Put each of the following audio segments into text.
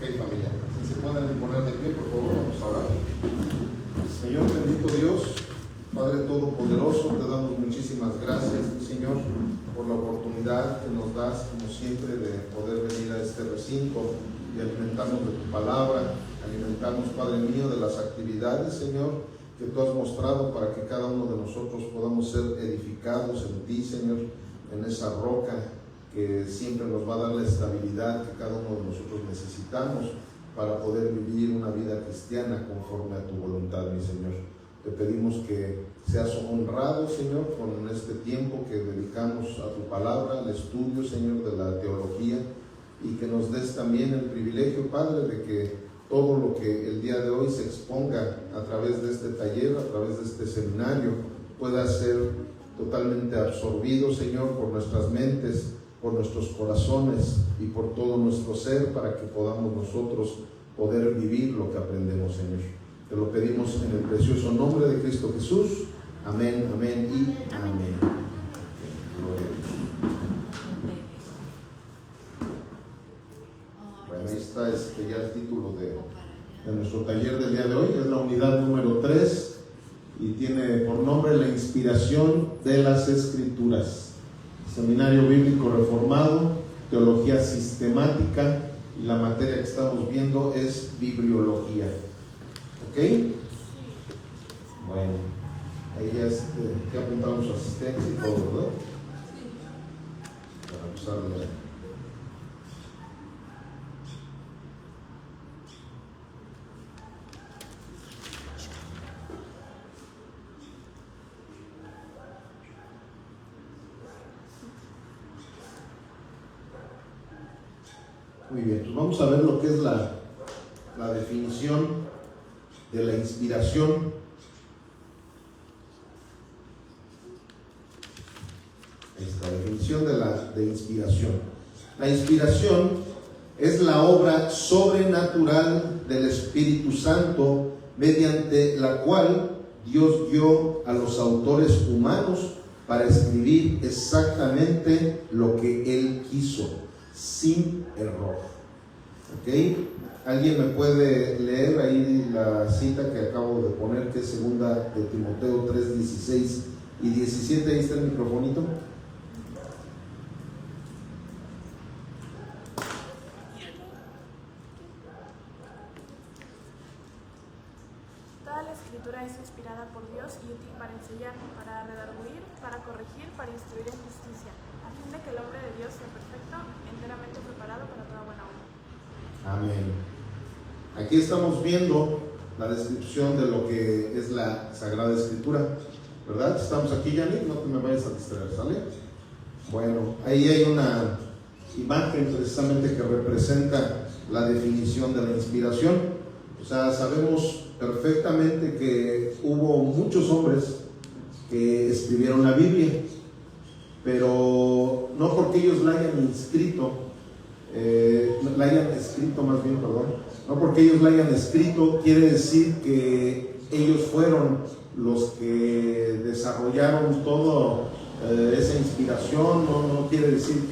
Ok, familia, si se pueden poner de pie, por favor, vamos a orar. Señor bendito Dios, Padre Todopoderoso, te damos muchísimas gracias, Señor, por la oportunidad que nos das, como siempre, de poder venir a este recinto y alimentarnos de tu palabra, alimentarnos, Padre mío, de las actividades, Señor, que tú has mostrado para que cada uno de nosotros podamos ser edificados en ti, Señor, en esa roca que siempre nos va a dar la estabilidad que cada uno de nosotros necesitamos para poder vivir una vida cristiana conforme a tu voluntad, mi Señor. Te pedimos que seas honrado, Señor, con este tiempo que dedicamos a tu palabra, al estudio, Señor, de la teología, y que nos des también el privilegio, Padre, de que todo lo que el día de hoy se exponga a través de este taller, a través de este seminario, pueda ser totalmente absorbido, Señor, por nuestras mentes, por nuestros corazones y por todo nuestro ser, para que podamos nosotros poder vivir lo que aprendemos, Señor. Te lo pedimos en el precioso nombre de Cristo Jesús. Amén, amén y amén. Gloria a Dios. Bueno, ahí está ya el título de nuestro taller del día de hoy. Es la unidad número 3 y tiene por nombre la inspiración de las Escrituras. Seminario Bíblico Reformado, Teología Sistemática, y la materia que estamos viendo es Bibliología. ¿Ok? Bueno, ahí ya apuntamos su asistencia y todo, ¿verdad? Para empezar a leer. Muy bien, pues vamos a ver lo que es la definición de la inspiración. Ahí está, la definición de inspiración. La inspiración es la obra sobrenatural del Espíritu Santo, mediante la cual Dios dio a los autores humanos para escribir exactamente lo que Él quiso, sin error. ¿Ok? ¿Alguien me puede leer ahí la cita que acabo de poner, que es segunda de Timoteo 3, 16 y 17? Ahí está el microfonito. Toda la Escritura es inspirada por Dios y útil para enseñar, para redarguir, para corregir, para instruir en justicia, a fin de que el hombre de Dios sea perfecto, enteramente preparado para toda buena obra. Amén. Aquí estamos viendo la descripción de lo que es la Sagrada Escritura, ¿verdad? Estamos aquí, Yannick, no te me vayas a distraer, ¿sale? Bueno, ahí hay una imagen precisamente que representa la definición de la inspiración. O sea, sabemos perfectamente que hubo muchos hombres que escribieron la Biblia, pero no porque ellos la hayan escrito, no porque ellos la hayan escrito quiere decir que ellos fueron los que desarrollaron toda esa inspiración. No quiere decir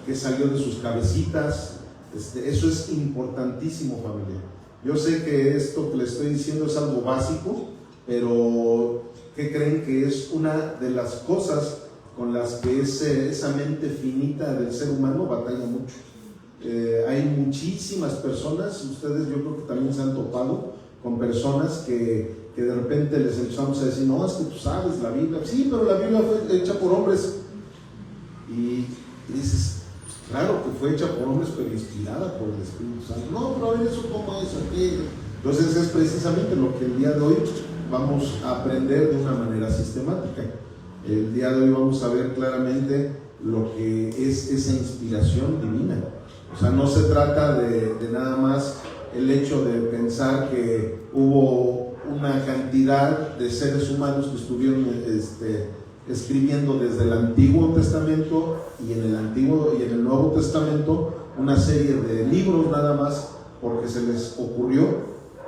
que salió de sus cabecitas. Eso es importantísimo, familia. Yo sé que esto que les estoy diciendo es algo básico, pero ¿qué creen? Que es una de las cosas con las que esa mente finita del ser humano batalla mucho. Hay muchísimas personas, ustedes yo creo que también se han topado con personas que de repente les empezamos a decir: no, es que tú sabes la Biblia. Sí, pero la Biblia fue hecha por hombres. Y dices: claro que fue hecha por hombres, pero inspirada por el Espíritu Santo. No, pero a ver, eso cómo es aquí. Entonces es precisamente lo que el día de hoy vamos a aprender de una manera sistemática. El día de hoy vamos a ver claramente lo que es esa inspiración divina. O sea, no se trata de nada más el hecho de pensar que hubo una cantidad de seres humanos que estuvieron escribiendo desde el Antiguo Testamento y en el Nuevo Testamento una serie de libros nada más porque se les ocurrió.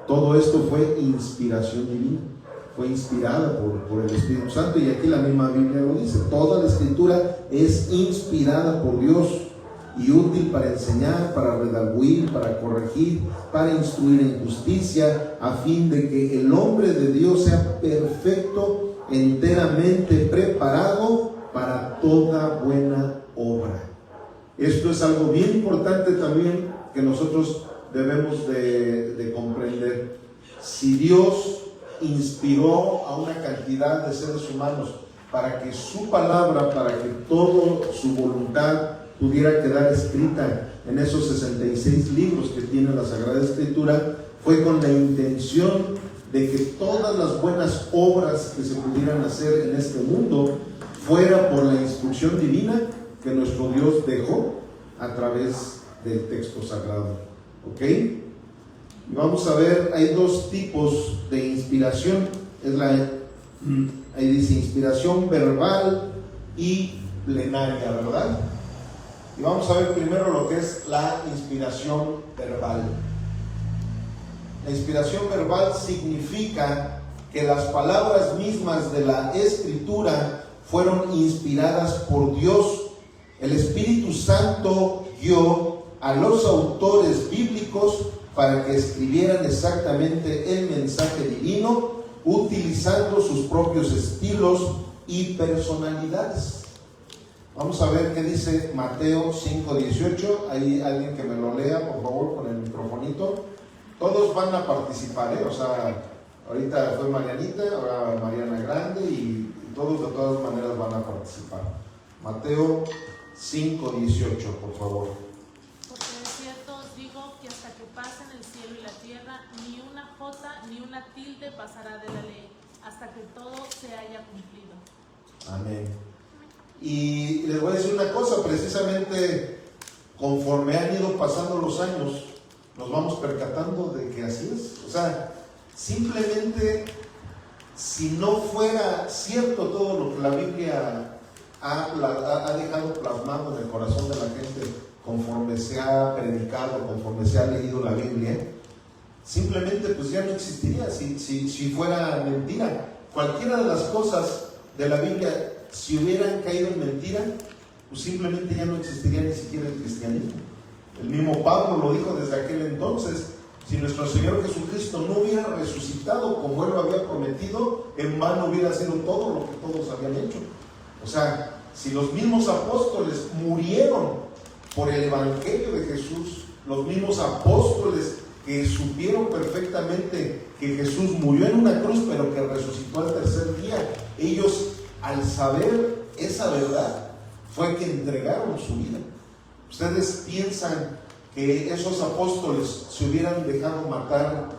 Todo esto fue inspiración divina, fue inspirada por el Espíritu Santo, y aquí la misma Biblia lo dice: toda la Escritura es inspirada por Dios y útil para enseñar, para redarguir, para corregir, para instruir en justicia, a fin de que el hombre de Dios sea perfecto, enteramente preparado para toda buena obra. Esto es algo bien importante también que nosotros debemos de comprender. Si Dios inspiró a una cantidad de seres humanos para que su palabra, para que toda su voluntad pudiera quedar escrita en esos 66 libros que tiene la Sagrada Escritura, fue con la intención de que todas las buenas obras que se pudieran hacer en este mundo fuera por la instrucción divina que nuestro Dios dejó a través del texto sagrado. ¿Ok? Y vamos a ver, hay dos tipos de inspiración. Ahí dice inspiración verbal y plenaria, ¿verdad? Y vamos a ver primero lo que es la inspiración verbal. La inspiración verbal significa que las palabras mismas de la Escritura fueron inspiradas por Dios. El Espíritu Santo guió a los autores bíblicos para que escribieran exactamente el mensaje divino, utilizando sus propios estilos y personalidades. Vamos a ver qué dice Mateo 5:18. Hay alguien que me lo lea, por favor, con el microfonito. Todos van a participar, O sea, ahorita fue Marianita, ahora Mariana Grande, y todos de todas maneras van a participar. Mateo 5:18, por favor. Porque de cierto os digo que hasta que pasen el cielo y la tierra, ni una jota ni una tilde pasará de la ley, hasta que todo se haya cumplido. Amén. Y les voy a decir una cosa, precisamente conforme han ido pasando los años, nos vamos percatando de que así es. O sea, simplemente si no fuera cierto todo lo que la Biblia ha dejado plasmado en el corazón de la gente conforme se ha predicado, conforme se ha leído la Biblia, simplemente pues ya no existiría si fuera mentira. Cualquiera de las cosas de la Biblia, si hubieran caído en mentira, pues simplemente ya no existiría ni siquiera el cristianismo. El mismo Pablo lo dijo desde aquel entonces: si nuestro Señor Jesucristo no hubiera resucitado como Él lo había prometido, en vano hubiera sido todo lo que todos habían hecho. O sea, si los mismos apóstoles murieron por el Evangelio de Jesús, los mismos apóstoles que supieron perfectamente que Jesús murió en una cruz, pero que resucitó al tercer día, ellos, al saber esa verdad, fue que entregaron su vida. ¿Ustedes piensan que esos apóstoles se hubieran dejado matar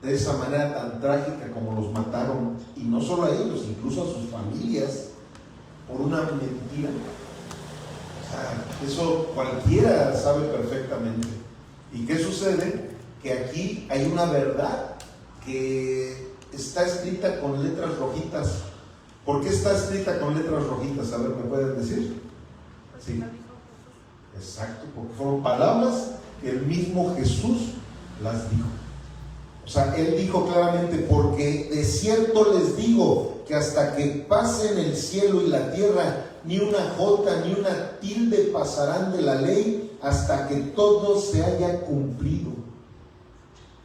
de esa manera tan trágica como los mataron? Y no solo a ellos, incluso a sus familias, por una mentira. O sea, eso cualquiera sabe perfectamente. ¿Y qué sucede? Que aquí hay una verdad que está escrita con letras rojitas. ¿Por qué está escrita con letras rojitas? A ver, ¿me pueden decir? Sí. Exacto, porque fueron palabras que el mismo Jesús las dijo. O sea, Él dijo claramente: porque de cierto les digo que hasta que pasen el cielo y la tierra, ni una jota ni una tilde pasarán de la ley hasta que todo se haya cumplido.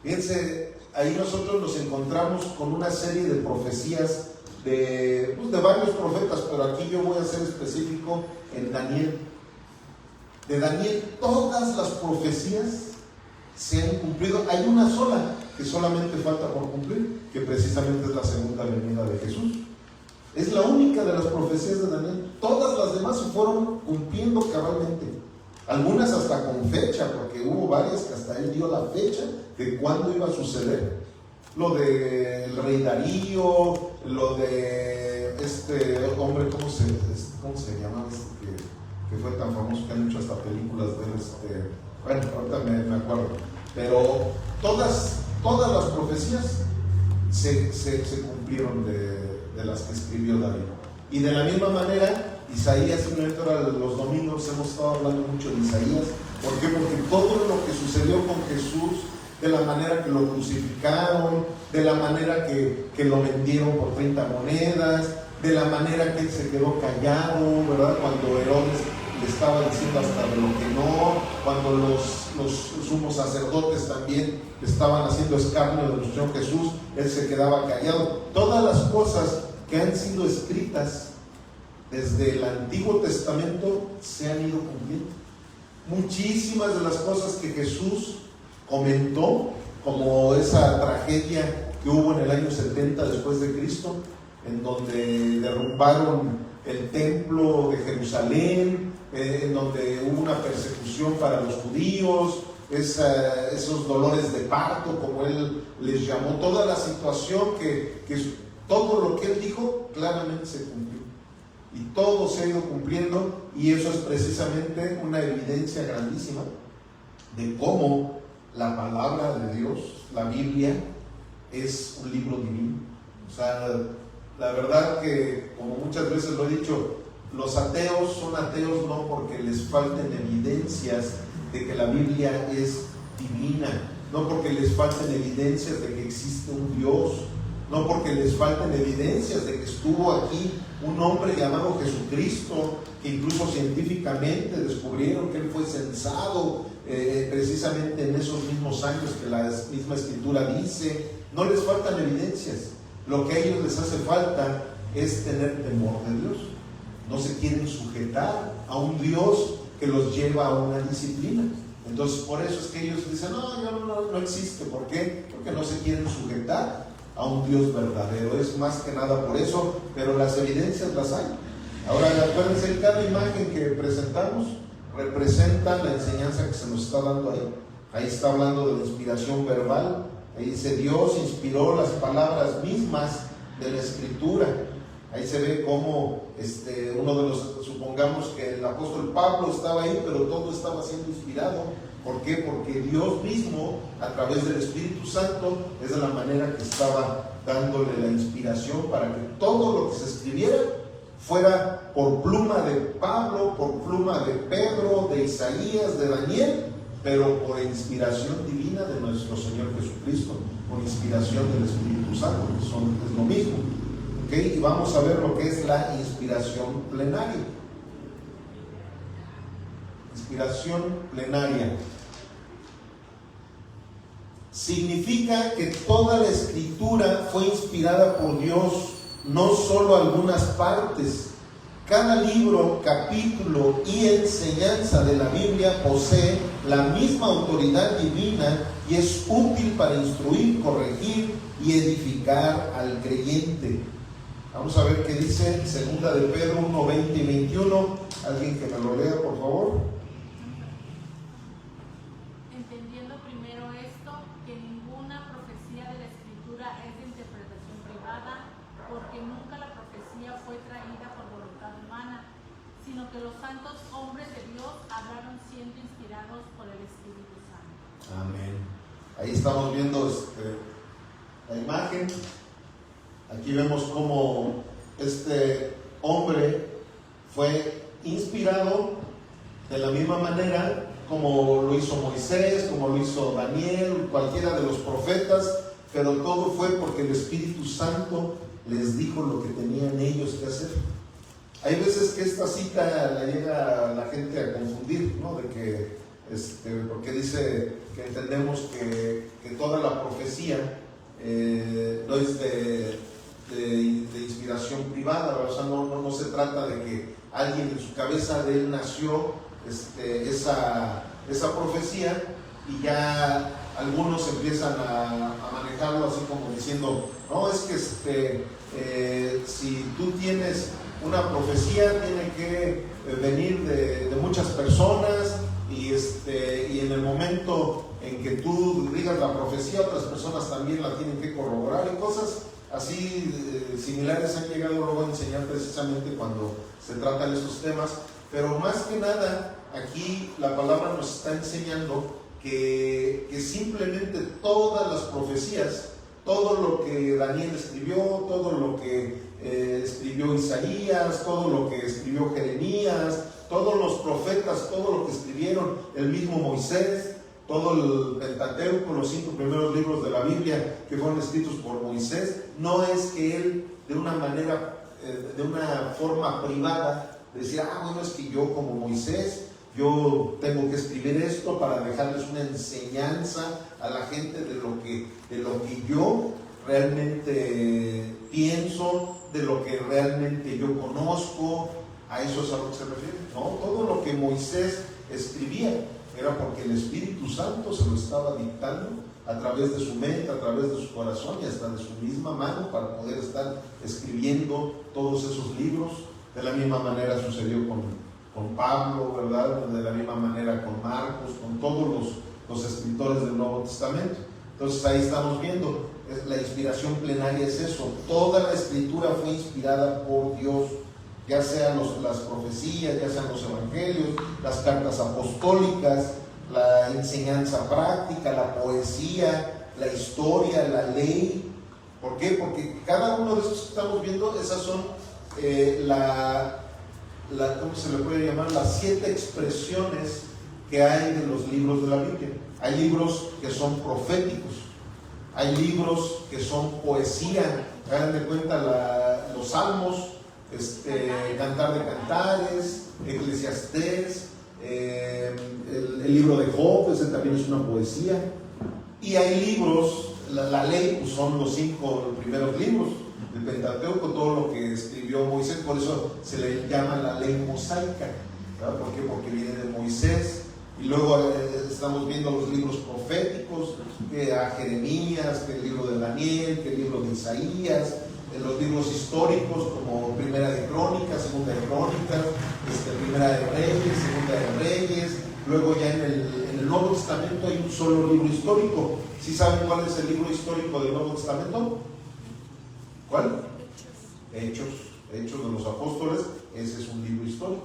Fíjense, ahí nosotros nos encontramos con una serie de profecías de varios profetas, pero aquí yo voy a ser específico en Daniel. De Daniel, todas las profecías se han cumplido. Hay una sola que solamente falta por cumplir, que precisamente es la segunda venida de Jesús. Es la única de las profecías de Daniel. Todas las demás se fueron cumpliendo cabalmente. Algunas hasta con fecha, porque hubo varias que hasta él dio la fecha de cuándo iba a suceder. Lo del rey Darío, lo de este hombre, ¿cómo se llama? Que fue tan famoso que han hecho hasta películas de él. Bueno, ahorita me acuerdo. Pero todas las profecías se cumplieron de las que escribió David. Y de la misma manera, Isaías, ahora los domingos hemos estado hablando mucho de Isaías. ¿Por qué? Porque todo lo que sucedió con Jesús, de la manera que lo crucificaron, de la manera que lo vendieron por 30 monedas, de la manera que él se quedó callado, ¿verdad? Cuando Herodes le estaba diciendo hasta de lo que no, cuando los sumos sacerdotes también estaban haciendo escarnio de nuestro Señor Jesús, él se quedaba callado. Todas las cosas que han sido escritas desde el Antiguo Testamento se han ido cumpliendo. Muchísimas de las cosas que Jesús comentó, como esa tragedia que hubo en el año 70 después de Cristo, en donde derrumbaron el templo de Jerusalén, en donde hubo una persecución para los judíos, esos dolores de parto, como él les llamó, toda la situación que todo lo que él dijo claramente se cumplió. Y todo se ha ido cumpliendo, y eso es precisamente una evidencia grandísima de cómo la palabra de Dios, la Biblia, es un libro divino. O sea, la verdad que, como muchas veces lo he dicho, los ateos son ateos no porque les falten evidencias de que la Biblia es divina, no porque les falten evidencias de que existe un Dios, no porque les falten evidencias de que estuvo aquí un hombre llamado Jesucristo, que incluso científicamente descubrieron que él fue censado precisamente en esos mismos años que la misma Escritura dice. No les faltan evidencias. Lo que a ellos les hace falta es tener temor de Dios. No se quieren sujetar a un Dios que los lleva a una disciplina. Entonces, por eso es que ellos dicen, no existe. ¿Por qué? Porque no se quieren sujetar a un Dios verdadero. Es más que nada por eso, pero las evidencias las hay. Ahora, acuérdense, cada imagen que presentamos representa la enseñanza que se nos está dando ahí. Ahí está hablando de la inspiración verbal. Ahí dice, Dios inspiró las palabras mismas de la Escritura. Ahí se ve cómo uno de los, supongamos que el apóstol Pablo estaba ahí, pero todo estaba siendo inspirado. ¿Por qué? Porque Dios mismo, a través del Espíritu Santo, es de la manera que estaba dándole la inspiración para que todo lo que se escribiera fuera por pluma de Pablo, por pluma de Pedro, de Isaías, de Daniel, pero por inspiración divina de nuestro Señor Jesucristo, por inspiración del Espíritu Santo, que es lo mismo. ¿Okay? Y vamos a ver lo que es la inspiración plenaria. Inspiración plenaria significa que toda la Escritura fue inspirada por Dios, no solo algunas partes. Cada libro, capítulo y enseñanza de la Biblia posee la misma autoridad divina y es útil para instruir, corregir y edificar al creyente. Vamos a ver qué dice 2 de Pedro 1, 20 y 21. Alguien que me lo lea, por favor. Entendiendo primero esto, que ninguna profecía de la Escritura es de interpretación privada, porque nunca la profecía fue traída por voluntad humana, sino que los santos hombres de Dios hablaron siendo inspirados por el Espíritu Santo. Amén. Ahí estamos viendo la imagen. Aquí vemos cómo este hombre fue inspirado de la misma manera como lo hizo Moisés, como lo hizo Daniel, cualquiera de los profetas, pero todo fue porque el Espíritu Santo les dijo lo que tenían ellos que hacer. Hay veces que esta cita la llega a la gente a confundir, ¿no? De que, porque dice que entendemos que toda la profecía no es de inspiración privada, o sea, no se trata de que alguien en su cabeza de él nació esa profecía y ya algunos empiezan a manejarlo así como diciendo, no, es que si tú tienes una profecía tiene que venir de muchas personas y en el momento en que tú digas la profecía otras personas también la tienen que corroborar y cosas así similares han llegado luego a enseñar precisamente cuando se tratan esos temas, pero más que nada aquí la palabra nos está enseñando que simplemente todas las profecías, todo lo que Daniel escribió, todo lo que escribió Isaías, todo lo que escribió Jeremías, todos los profetas, todo lo que escribieron el mismo Moisés, todo el Pentateuco, los 5 primeros libros de la Biblia que fueron escritos por Moisés, no es que él de una manera, de una forma privada, decir, bueno, es que yo como Moisés, yo tengo que escribir esto para dejarles una enseñanza a la gente de lo que yo realmente pienso, de lo que realmente yo conozco. ¿A eso es a lo que se refiere? No, todo lo que Moisés escribía era porque el Espíritu Santo se lo estaba dictando a través de su mente, a través de su corazón y hasta de su misma mano para poder estar escribiendo todos esos libros. De la misma manera sucedió con Pablo, ¿verdad? De la misma manera con Marcos, con todos los escritores del Nuevo Testamento. Entonces ahí estamos viendo, la inspiración plenaria es eso. Toda la escritura fue inspirada por Dios, ya sean las profecías, ya sean los evangelios, las cartas apostólicas, la enseñanza práctica, la poesía, la historia, la ley. ¿Por qué? Porque cada uno de estos que estamos viendo, esas son ¿cómo se le puede llamar? Las 7 expresiones que hay de los libros de la Biblia. Hay libros que son proféticos, hay libros que son poesía. Hagan de cuenta los salmos, Cantar de Cantares, Eclesiastés, el libro de Job, ese también es una poesía. Y hay libros, la ley, pues son los 5 primeros libros del Pentateuco, todo lo que escribió Moisés, por eso se le llama la ley mosaica, ¿verdad? ¿Por qué? Porque viene de Moisés. Y luego estamos viendo los libros proféticos, que a Jeremías, que el libro de Daniel, que el libro de Isaías, los libros históricos como Primera de Crónicas, Segunda de Crónicas, Primera de Reyes, Segunda de Reyes. Luego ya en el Nuevo Testamento hay un solo libro histórico. ¿Sí saben cuál es el libro histórico del Nuevo Testamento? ¿Cuál? Hechos de los Apóstoles. Ese es un libro histórico,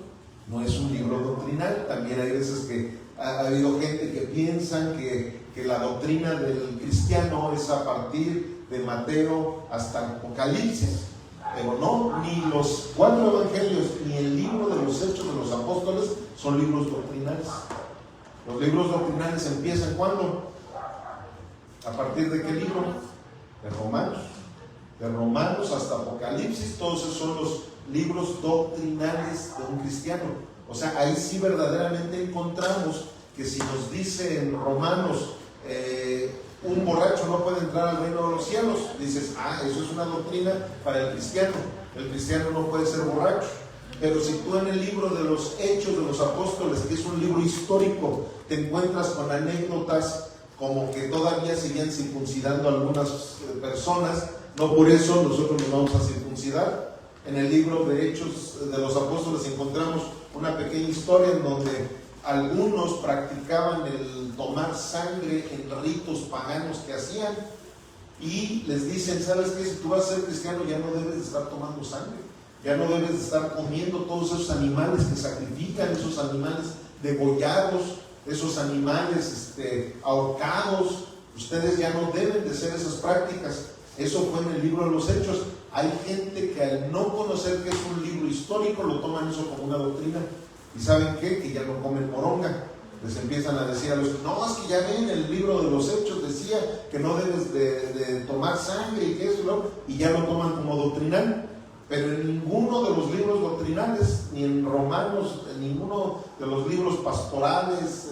no es un libro doctrinal. También hay veces que ha habido gente que piensan que la doctrina del cristiano es a partir de Mateo hasta Apocalipsis, pero no, ni los 4 evangelios ni el libro de los Hechos de los Apóstoles son libros doctrinales. Los libros doctrinales empiezan ¿cuándo? ¿A partir de qué libro? De Romanos hasta Apocalipsis. Todos esos son los libros doctrinales de un cristiano. O sea, ahí sí verdaderamente encontramos que si nos dice en Romanos un borracho no puede entrar al reino de los cielos, dices, eso es una doctrina para el cristiano. El cristiano no puede ser borracho. Pero si tú en el libro de los Hechos de los Apóstoles, que es un libro histórico, te encuentras con anécdotas como que todavía seguían circuncidando a algunas personas, no por eso nosotros nos vamos a circuncidar. En el libro de Hechos de los Apóstoles encontramos una pequeña historia en donde algunos practicaban el tomar sangre en ritos paganos que hacían, y les dicen, ¿sabes qué? Si tú vas a ser cristiano ya no debes de estar tomando sangre, ya no debes de estar comiendo todos esos animales que sacrifican, esos animales degollados, esos animales ahorcados. Ustedes ya no deben de hacer esas prácticas. Eso fue en el libro de los Hechos. Hay gente que al no conocer que es un libro histórico lo toman eso como una doctrina. ¿Y saben qué? Que ya no comen moronga. Les empiezan a decir a los que no, es que ya ven, el libro de los Hechos decía que no debes de tomar sangre y que eso, ¿no? Y ya lo toman como doctrinal. Pero en ninguno de los libros doctrinales, ni en Romanos, en ninguno de los libros pastorales,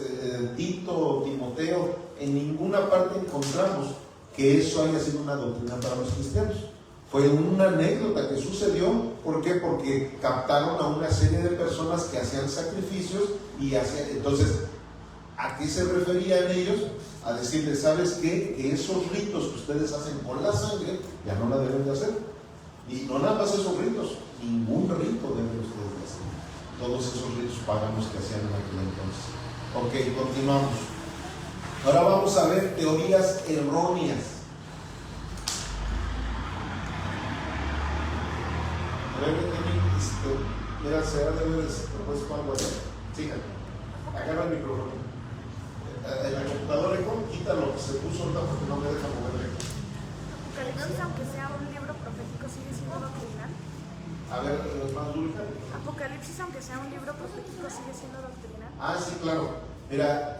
Tito, Timoteo, en ninguna parte encontramos que eso haya sido una doctrina para los cristianos. Fue una anécdota que sucedió. ¿Por qué? Porque captaron a una serie de personas que hacían sacrificios y hacían. Entonces, ¿a qué se referían ellos? A decirles, ¿sabes qué? Que esos ritos que ustedes hacen con la sangre ya no la deben de hacer. Y no nada más esos ritos, ningún rito deben ustedes de hacer. Todos esos ritos paganos que hacían en aquel entonces. Ok, continuamos. Ahora vamos a ver teorías erróneas. A ver, mira, se ha de haber propuesto algo allá. Fíjate, agarra el micrófono. En la computadora, quítalo, se puso ahorita porque no me deja moverle. Apocalipsis, aunque sea un libro profético, sigue siendo doctrinal. A ver, más dulce. Apocalipsis, aunque sea un libro profético, sigue siendo doctrinal. Sí, claro. Mira,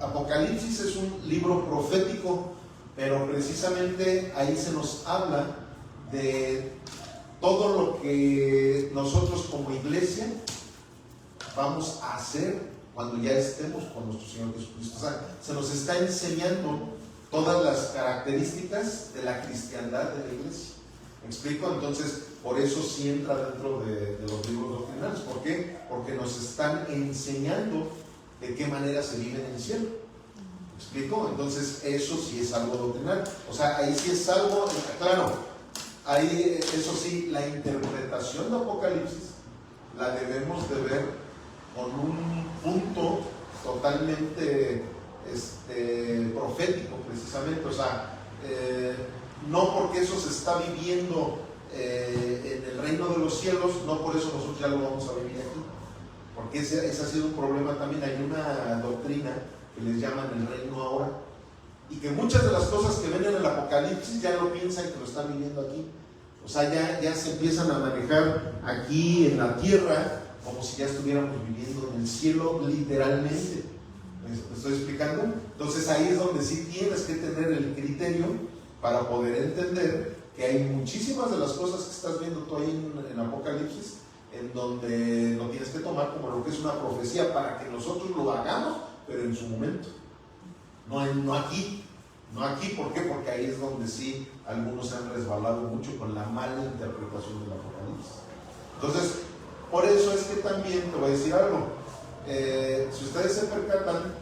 Apocalipsis es un libro profético, pero precisamente ahí se nos habla de todo lo que nosotros como iglesia vamos a hacer cuando ya estemos con nuestro Señor Jesucristo. O sea, se nos está enseñando todas las características de la cristiandad de la iglesia. ¿Me explico? Entonces, por eso sí entra dentro de los libros doctrinales. ¿Por qué? Porque nos están enseñando de qué manera se vive en el cielo. ¿Me explico? Entonces, eso sí es algo doctrinal. O sea, ahí sí es algo, claro, ahí, eso sí, la interpretación de Apocalipsis la debemos de ver con un punto totalmente profético, precisamente. O sea, no porque eso se está viviendo en el reino de los cielos, no por eso nosotros ya lo vamos a vivir aquí, porque ese ha sido un problema también. Hay una doctrina que les llaman el reino ahora, y que muchas de las cosas que ven en el Apocalipsis ya lo piensan que lo están viviendo aquí. O sea, ya se empiezan a manejar aquí en la tierra como si ya estuviéramos viviendo en el cielo, literalmente. ¿Me estoy explicando? Entonces ahí es donde sí tienes que tener el criterio para poder entender que hay muchísimas de las cosas que estás viendo tú ahí en Apocalipsis, en donde lo tienes que tomar como lo que es una profecía para que nosotros lo hagamos, pero en su momento. No aquí. No aquí, ¿por qué? Porque ahí es donde sí algunos se han resbalado mucho con la mala interpretación del Apocalipsis. Entonces, por eso es que también te voy a decir algo. Si ustedes se percatan,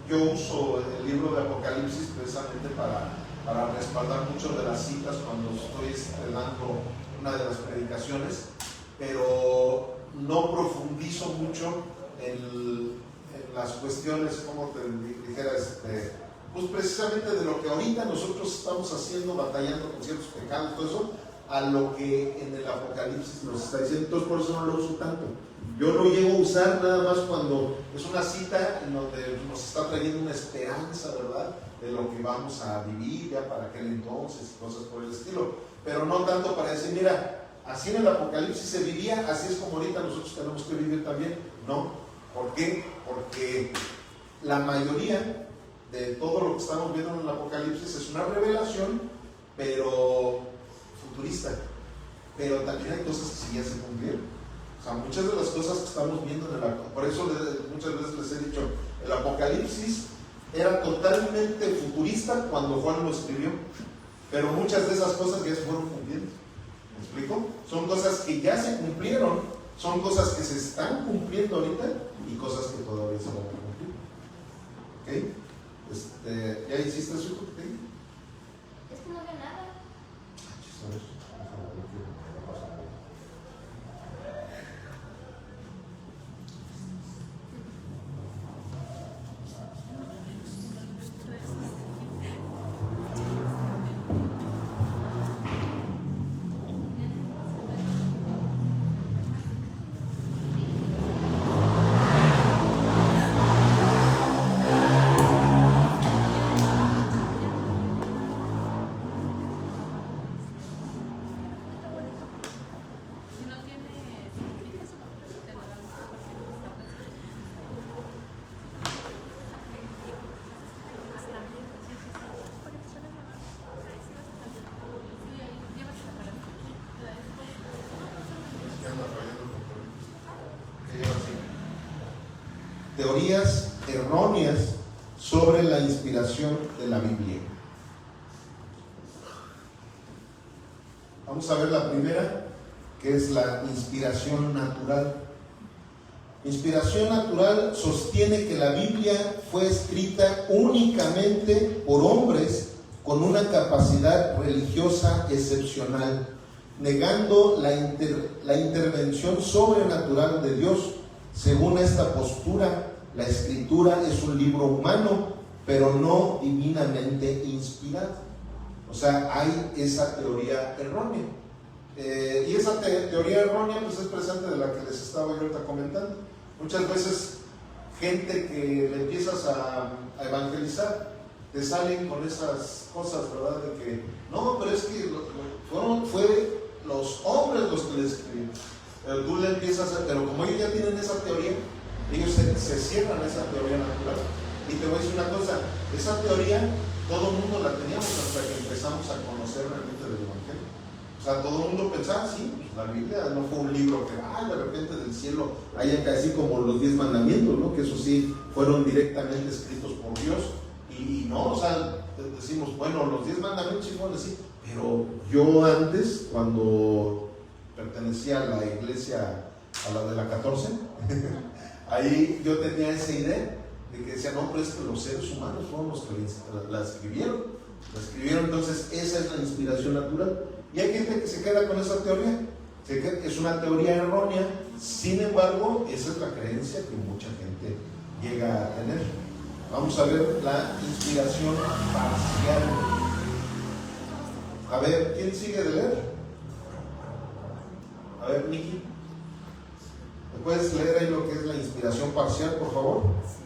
yo uso el libro de Apocalipsis precisamente para respaldar mucho de las citas cuando estoy dando una de las predicaciones, pero no profundizo mucho en las cuestiones, como te dijera, pues precisamente de lo que ahorita nosotros estamos haciendo, batallando con ciertos pecados, todo eso, a lo que en el Apocalipsis nos está diciendo. Entonces por eso no lo uso tanto. Yo lo llego a usar nada más cuando es una cita en donde nos está trayendo una esperanza, ¿verdad?, de lo que vamos a vivir ya para aquel entonces y cosas por el estilo. Pero no tanto para decir, mira, así en el Apocalipsis se vivía, así es como ahorita nosotros tenemos que vivir también. No. ¿Por qué? Porque la mayoría de todo lo que estamos viendo en el Apocalipsis es una revelación, pero futurista. Pero también hay cosas que sí ya se cumplieron. O sea, muchas de las cosas que estamos viendo en el Apocalipsis, por eso muchas veces les he dicho, el Apocalipsis era totalmente futurista cuando Juan lo escribió, pero muchas de esas cosas ya se fueron cumpliendo. ¿Me explico? Son cosas que ya se cumplieron, son cosas que se están cumpliendo ahorita y cosas que todavía se van a cumplir. ¿Ok? ¿Ya hiciste eso? ¿Okay? Es que no veo nada. Teorías erróneas sobre la inspiración de la Biblia. Vamos a ver la primera, que es la inspiración natural. Inspiración natural sostiene que la Biblia fue escrita únicamente por hombres con una capacidad religiosa excepcional, negando la intervención sobrenatural de Dios. Según esta postura, la Escritura es un libro humano, pero no divinamente inspirado. O sea, hay esa teoría errónea. Y esa teoría errónea pues es presente de la que les estaba yo ahorita comentando. Muchas veces gente que le empiezas a evangelizar, te salen con esas cosas, ¿verdad? De que, no, pero es que fue los hombres los que le escribieron. Pero tú le empiezas a... Pero como ellos ya tienen esa teoría, ellos se cierran a esa teoría natural. Y te voy a decir una cosa, esa teoría todo el mundo la teníamos hasta que empezamos a conocer realmente el Evangelio. O sea, todo el mundo pensaba, sí, pues la Biblia no fue un libro que, de repente del cielo haya casi como los 10 mandamientos, ¿no? Que eso sí, fueron directamente escritos por Dios. Y no, o sea, decimos, bueno, los 10 mandamientos sí fueron así, pero yo antes, cuando pertenecía a la iglesia, a la de la 14, ahí yo tenía esa idea de que decía, no, pero es que los seres humanos fueron los que la escribieron. La escribieron, entonces esa es la inspiración natural. Y hay gente que se queda con esa teoría, es una teoría errónea, sin embargo, esa es la creencia que mucha gente llega a tener. Vamos a ver la inspiración parcial. A ver, ¿quién sigue de leer? A ver, Nikki, ¿me puedes leer ahí lo que es la inspiración parcial, por favor? Sí.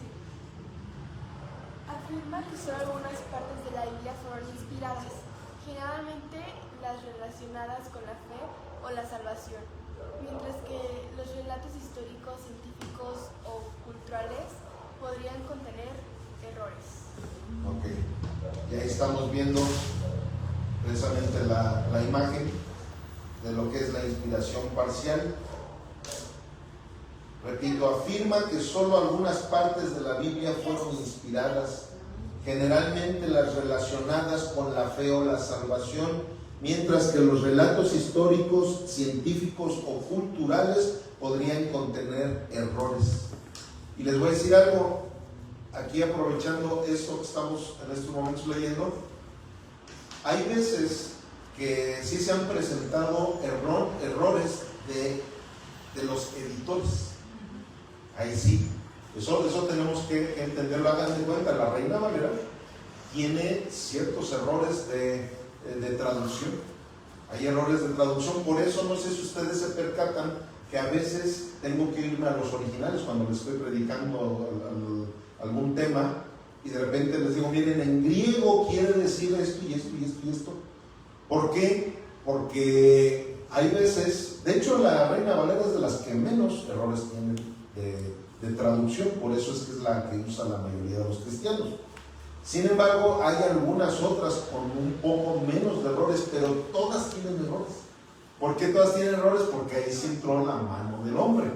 Afirma que solo algunas partes de la Biblia fueron inspiradas, generalmente las relacionadas con la fe o la salvación, mientras que los relatos históricos, científicos o culturales podrían contener errores. Ok, y ahí estamos viendo precisamente la imagen de lo que es la inspiración parcial. Repito, afirma que solo algunas partes de la Biblia fueron inspiradas, generalmente las relacionadas con la fe o la salvación, mientras que los relatos históricos, científicos o culturales podrían contener errores. Y les voy a decir algo, aquí aprovechando esto que estamos en estos momentos leyendo, hay veces que sí se han presentado errores de los editores. Ahí sí, eso tenemos que entenderlo. Hagan de cuenta, la Reina Valera tiene ciertos errores de traducción. Hay errores de traducción, por eso no sé si ustedes se percatan que a veces tengo que irme a los originales cuando les estoy predicando algún tema y de repente les digo, miren, en griego quiere decir esto y esto y esto y esto. ¿Por qué? Porque hay veces, de hecho la Reina Valera es de las que menos errores tiene de traducción, por eso es que es la que usa la mayoría de los cristianos. Sin embargo, hay algunas otras con un poco menos de errores, pero todas tienen errores. ¿Por qué todas tienen errores? Porque ahí sí entró la mano del hombre,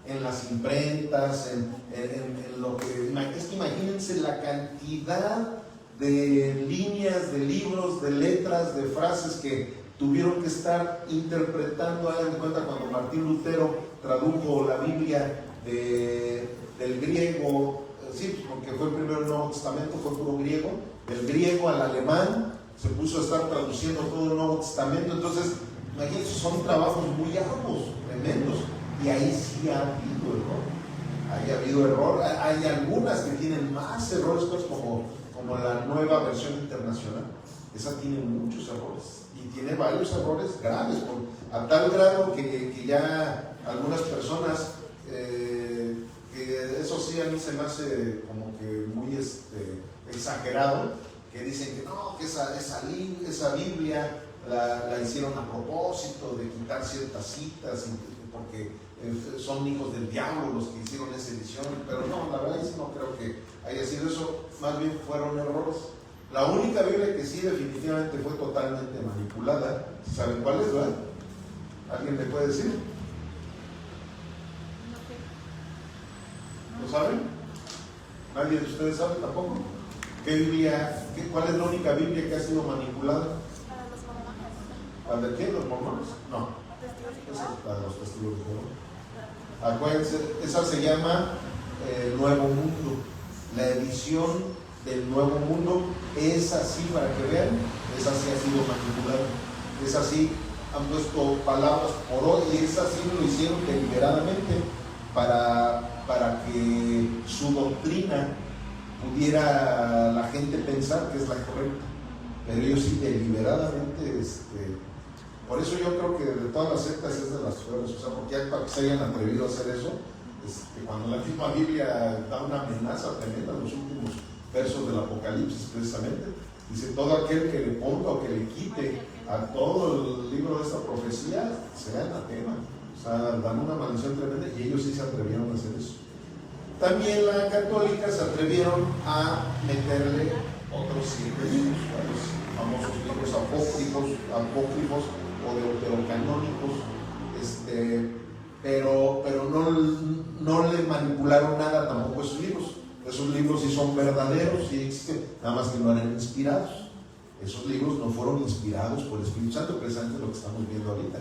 en las imprentas, en lo que... Es que imagínense la cantidad de líneas, de libros, de letras, de frases que tuvieron que estar interpretando. Hagan de cuenta cuando Martín Lutero tradujo la Biblia del griego, sí, porque fue el primero Nuevo Testamento, fue puro griego, del griego al alemán, se puso a estar traduciendo todo el Nuevo Testamento. Entonces, imagínense, son trabajos muy arduos, tremendos, y ahí sí ha habido error. Ahí ha habido error. Hay algunas que tienen más errores, pues, como la nueva versión internacional. Esa tiene muchos errores, y tiene varios errores graves, a tal grado que ya algunas personas, que eso sí a mí se me hace como que muy exagerado, que dicen que no, que esa Biblia la hicieron a propósito de quitar ciertas citas, porque son hijos del diablo los que hicieron esa edición, pero no, la verdad es que no creo que haya sido eso, más bien fueron errores. La única Biblia que sí definitivamente fue totalmente manipulada, ¿saben cuál es, verdad? ¿Alguien me puede decir? ¿Lo saben? ¿Nadie de ustedes sabe tampoco? ¿Qué Biblia, cuál es la única Biblia que ha sido manipulada? Para los mormones. ¿La de qué? ¿Los mormones? No. ¿Testigos de Esa Jehová? es la de los testigos de Jehová. Acuérdense, esa se llama Nuevo Mundo. La edición del Nuevo Mundo es así, para que vean, es así, ha sido manipulada. Es así, han puesto palabras por hoy, y es así, lo hicieron deliberadamente para que su doctrina pudiera la gente pensar que es la correcta. Pero ellos sí deliberadamente, por eso yo creo que de todas las sectas es de las peores, o sea, porque ya para que se hayan atrevido a hacer eso, cuando la misma Biblia da una amenaza tremenda en los últimos versos del Apocalipsis, precisamente, dice, todo aquel que le ponga o que le quite a todo el libro de esta profecía será anatema. O sea, dan una maldición tremenda, y ellos sí se atrevieron a hacer eso. También la católica se atrevieron a meterle otros 7 libros, los famosos libros apócrifos o deuterocanónicos, pero no le manipularon nada tampoco a esos libros. Esos libros sí son verdaderos, sí existen, nada más que no eran inspirados. Esos libros no fueron inspirados por el Espíritu Santo, precisamente lo que estamos viendo ahorita.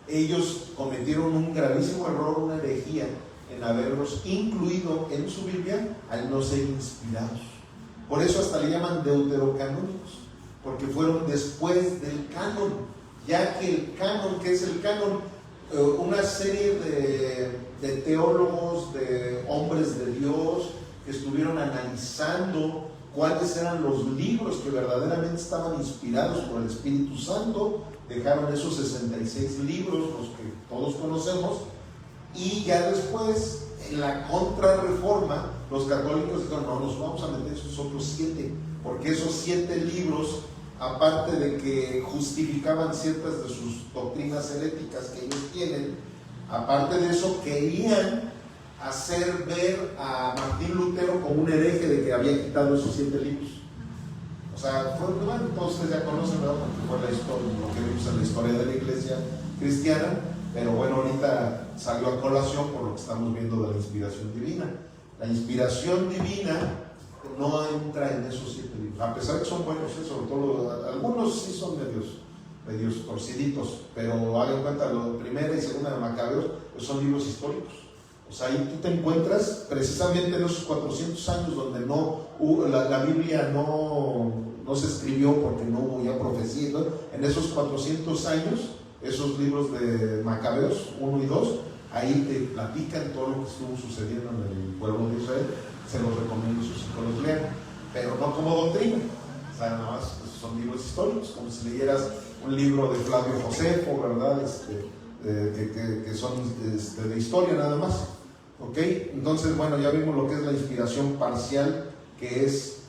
Ellos cometieron un gravísimo error, una herejía, en haberlos incluido en su Biblia al no ser inspirados. Por eso hasta le llaman deuterocanónicos, porque fueron después del canon, ya que el canon, ¿qué es el canon? Una serie de teólogos, de hombres de Dios, que estuvieron analizando cuáles eran los libros que verdaderamente estaban inspirados por el Espíritu Santo. Dejaron esos 66 libros, los que todos conocemos, y ya después, en la contrarreforma, los católicos dijeron: no, nos vamos a meter esos otros 7, porque esos 7 libros, aparte de que justificaban ciertas de sus doctrinas heréticas que ellos tienen, aparte de eso querían hacer ver a Martín Lutero como un hereje de que había quitado esos 7 libros. O sea, bueno, todos ustedes ya conocen, ¿verdad? Porque fue la historia, lo que vimos en la historia de la iglesia cristiana, pero bueno, ahorita salió a colación por lo que estamos viendo de la inspiración divina. La inspiración divina no entra en esos 7 libros, a pesar de que son buenos, sobre todo algunos sí son medios torciditos, pero hagan cuenta, la primera y segunda de Macabeos pues son libros históricos. O sea, ahí tú te encuentras precisamente en esos 400 años donde la Biblia no se escribió porque no hubo ya profecía, ¿no? En esos 400 años, esos libros de Macabeos 1 y 2, ahí te platican todo lo que estuvo sucediendo en el pueblo de Israel. Se los recomiendo, sus hijos los lean, pero no como doctrina. O sea, nada más pues, son libros históricos, como si leyeras un libro de Flavio Josefo, ¿verdad? Que son de historia nada más. ¿Ok? Entonces, bueno, ya vimos lo que es la inspiración parcial, que es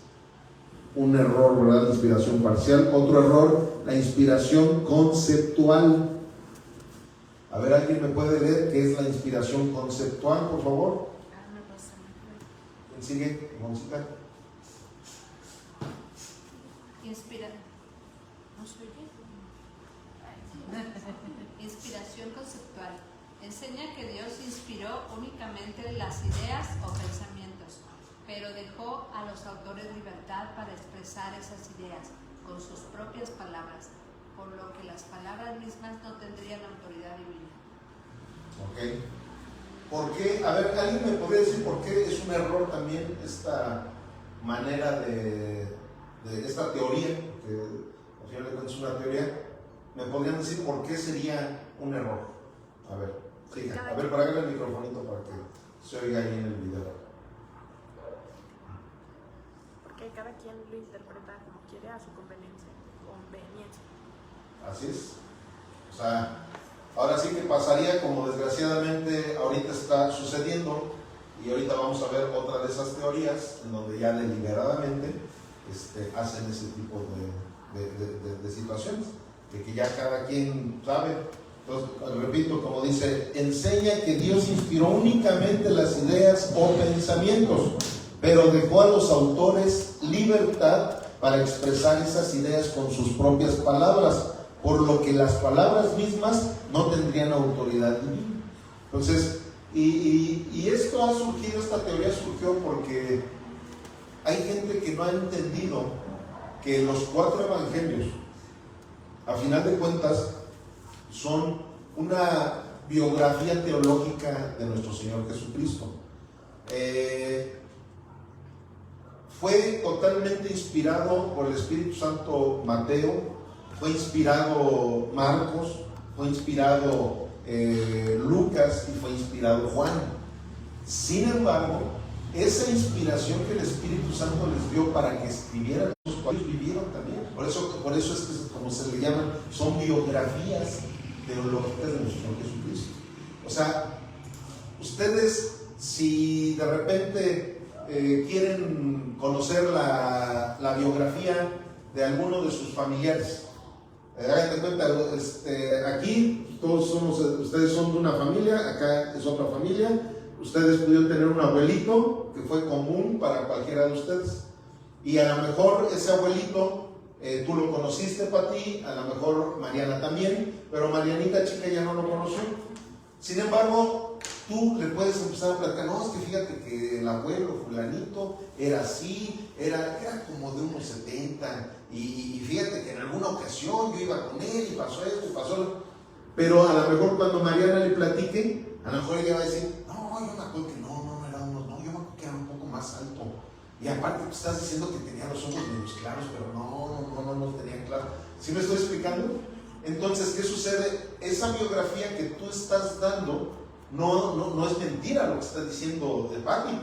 un error, ¿verdad? La inspiración parcial. Otro error, la inspiración conceptual. A ver, ¿alguien me puede leer qué es la inspiración conceptual, por favor? ¿Quién sigue? Moncita. Inspiración conceptual. Enseña que Dios inspiró únicamente las ideas o pensamientos, pero dejó a los autores libertad para expresar esas ideas con sus propias palabras, por lo que las palabras mismas no tendrían autoridad divina. Ok. ¿Por qué? A ver, ¿alguien me podría decir por qué es un error también esta manera de esta teoría? Que al final de cuentas es una teoría. ¿Me podrían decir por qué sería un error? A ver, fíjate. A ver, para darle el microfonito para que se oiga ahí en el video. Porque cada quien lo interpreta como quiere, a su conveniencia. Así es. O sea, ahora sí que pasaría como desgraciadamente ahorita está sucediendo, y ahorita vamos a ver otra de esas teorías en donde ya deliberadamente hacen ese tipo de situaciones, de que ya cada quien sabe. Entonces, repito, como dice, enseña que Dios inspiró únicamente las ideas o pensamientos, pero dejó a los autores libertad para expresar esas ideas con sus propias palabras, por lo que las palabras mismas no tendrían autoridad divina. Entonces, y esto ha surgido, esta teoría surgió porque hay gente que no ha entendido que los 4 evangelios, a final de cuentas, son una biografía teológica de nuestro Señor Jesucristo. Fue totalmente inspirado por el Espíritu Santo Mateo, fue inspirado Marcos, fue inspirado Lucas y fue inspirado Juan. Sin embargo, esa inspiración que el Espíritu Santo les dio para que escribieran, los cuales vivieron también. Por eso es que, como se le llaman, son biografías teológicas de nuestro Señor Jesucristo. O sea, ustedes, si de repente quieren conocer la biografía de alguno de sus familiares, háganse cuenta, aquí todos ustedes son de una familia, acá es otra familia. Ustedes pudieron tener un abuelito que fue común para cualquiera de ustedes, y a lo mejor ese abuelito Tú lo conociste, Pati, a lo mejor Mariana también, pero Marianita chica ya no lo conoció. Sin embargo, tú le puedes empezar a platicar, no, es que fíjate que el abuelo fulanito era así, era como de unos 70, y fíjate que en alguna ocasión yo iba con él y pasó esto y pasó lo... Pero a lo mejor cuando Mariana le platique, a lo mejor ella va a decir, no, yo me acuerdo que no era uno, no, yo me acuerdo que era un poco más alto. Y aparte pues, estás diciendo que tenía los ojos menos claros, pero no tenía claro. ¿Sí me estoy explicando? Entonces, ¿qué sucede? Esa biografía que tú estás dando no es mentira lo que está diciendo de Patti,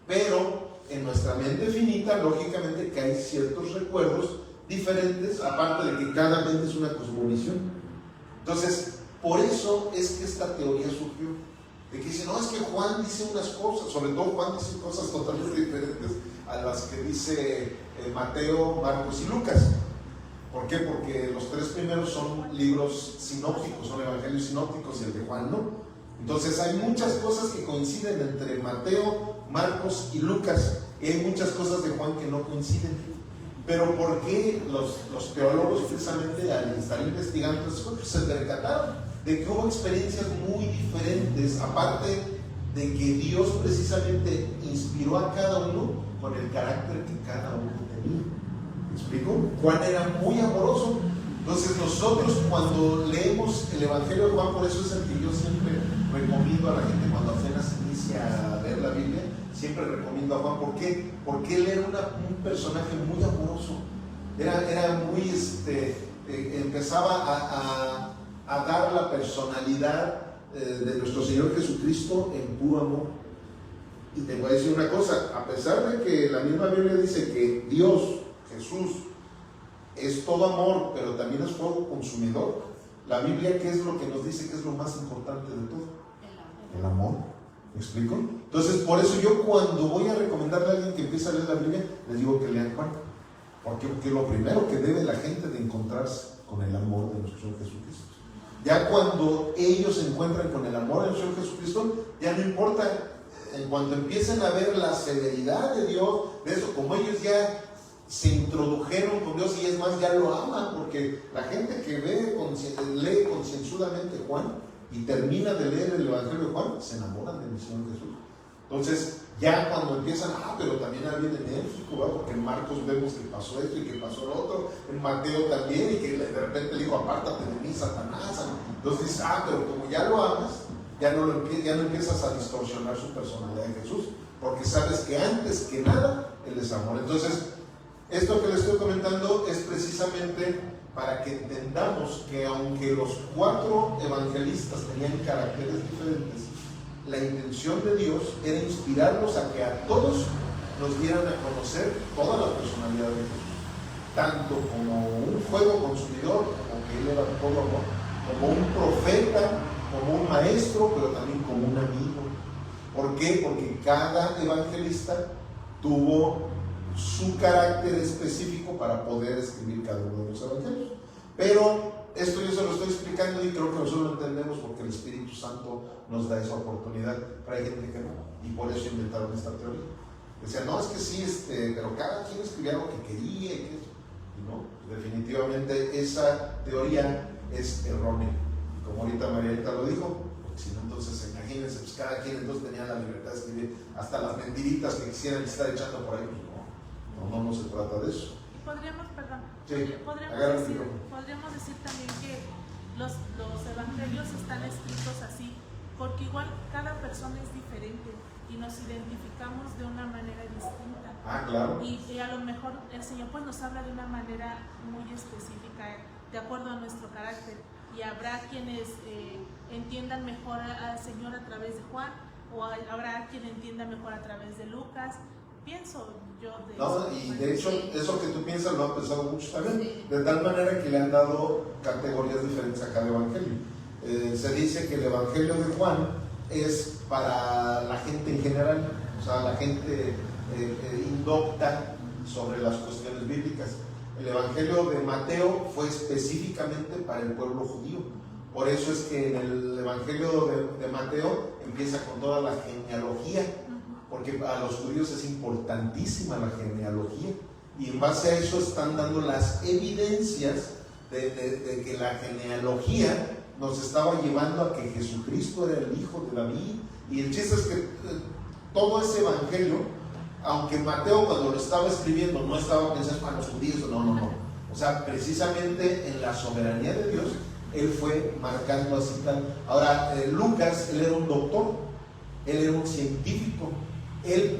pero en nuestra mente finita, lógicamente que hay ciertos recuerdos diferentes, aparte de que cada mente es una cosmovisión. Entonces, por eso es que esta teoría surgió, de que dice, no, es que Juan dice unas cosas, sobre todo Juan dice cosas totalmente diferentes a las que dice Mateo, Marcos y Lucas. ¿Por qué? Porque los tres primeros son libros sinópticos, son evangelios sinópticos y el de Juan no. Entonces hay muchas cosas que coinciden entre Mateo, Marcos y Lucas, y hay muchas cosas de Juan que no coinciden. Pero ¿por qué los teólogos precisamente al estar investigando eso, se percataron de que hubo experiencias muy diferentes, aparte de que Dios precisamente inspiró a cada uno con el carácter que cada uno tenía? ¿Me explico? Juan era muy amoroso. Entonces nosotros cuando leemos el Evangelio de Juan, por eso es el que yo siempre recomiendo a la gente cuando apenas inicia a leer la Biblia, siempre recomiendo a Juan. ¿Por qué? Porque él era un personaje muy amoroso. Era muy, empezaba a dar la personalidad de nuestro Señor Jesucristo en puro amor. Y te voy a decir una cosa, a pesar de que la misma Biblia dice que Dios, Jesús, es todo amor, pero también es fuego consumidor, la Biblia, ¿qué es lo que nos dice que es lo más importante de todo? El amor. ¿Me explico? Entonces, por eso yo cuando voy a recomendarle a alguien que empiece a leer la Biblia, les digo que lean Juan. Porque lo primero que debe la gente de encontrarse con el amor de nuestro Señor Jesucristo. Ya cuando ellos se encuentran con el amor de nuestro Señor Jesucristo, ya no importa, en cuanto empiecen a ver la severidad de Dios, de eso, como ellos ya se introdujeron con Dios y es más, ya lo aman, porque la gente que lee concienzudamente Juan y termina de leer el Evangelio de Juan, se enamoran del Señor Jesús. Entonces, ya cuando empiezan, pero también alguien enérgico, ¿verdad? Porque en Marcos vemos que pasó esto y que pasó lo otro, en Mateo también, y que de repente le dijo, apártate de mí, Satanás. Entonces dices, pero como ya lo amas, ya no empiezas a distorsionar su personalidad de Jesús, porque sabes que antes que nada, Él es amor. Entonces, esto que les estoy comentando es precisamente para que entendamos que aunque los 4 evangelistas tenían caracteres diferentes, la intención de Dios era inspirarlos a que a todos nos dieran a conocer toda la personalidad de Jesús, tanto como un fuego consumidor, como que Él era todo amor, como un profeta, como un maestro, pero también como un amigo. ¿Por qué? Porque cada evangelista tuvo su carácter específico para poder escribir cada uno de los evangelios. Pero esto yo se lo estoy explicando y creo que nosotros lo entendemos porque el Espíritu Santo nos da esa oportunidad, pero hay gente que no, y por eso inventaron esta teoría. Decían, no, es que sí, pero cada quien escribía lo que quería, y no, definitivamente esa teoría es errónea. Como ahorita Marianita lo dijo, porque si no, entonces imagínense, pues cada quien entonces tenía la libertad de escribir hasta las mentiritas que quisieran estar echando por ahí. No se trata de eso. Podríamos decir también que los evangelios están escritos así, porque igual cada persona es diferente y nos identificamos de una manera distinta. Claro. Y a lo mejor el Señor pues nos habla de una manera muy específica, de acuerdo a nuestro carácter. Y habrá quienes entiendan mejor al Señor a través de Juan, o habrá quien entienda mejor a través de Lucas. Pienso yo de eso. Y de hecho, eso que tú piensas lo han pensado mucho también, de tal manera que le han dado categorías diferentes a cada evangelio. Se dice que el evangelio de Juan es para la gente en general, o sea, la gente indocta sobre las cuestiones bíblicas. El evangelio de Mateo fue específicamente para el pueblo judío. Por eso es que en el evangelio de Mateo empieza con toda la genealogía, porque a los judíos es importantísima la genealogía, y en base a eso están dando las evidencias de que la genealogía nos estaba llevando a que Jesucristo era el hijo de David. Y el chiste es que todo ese evangelio, aunque Mateo cuando lo estaba escribiendo no estaba pensando para los judíos, no. O sea, precisamente en la soberanía de Dios, él fue marcando así tal. Ahora, Lucas, él era un doctor, él era un científico. Él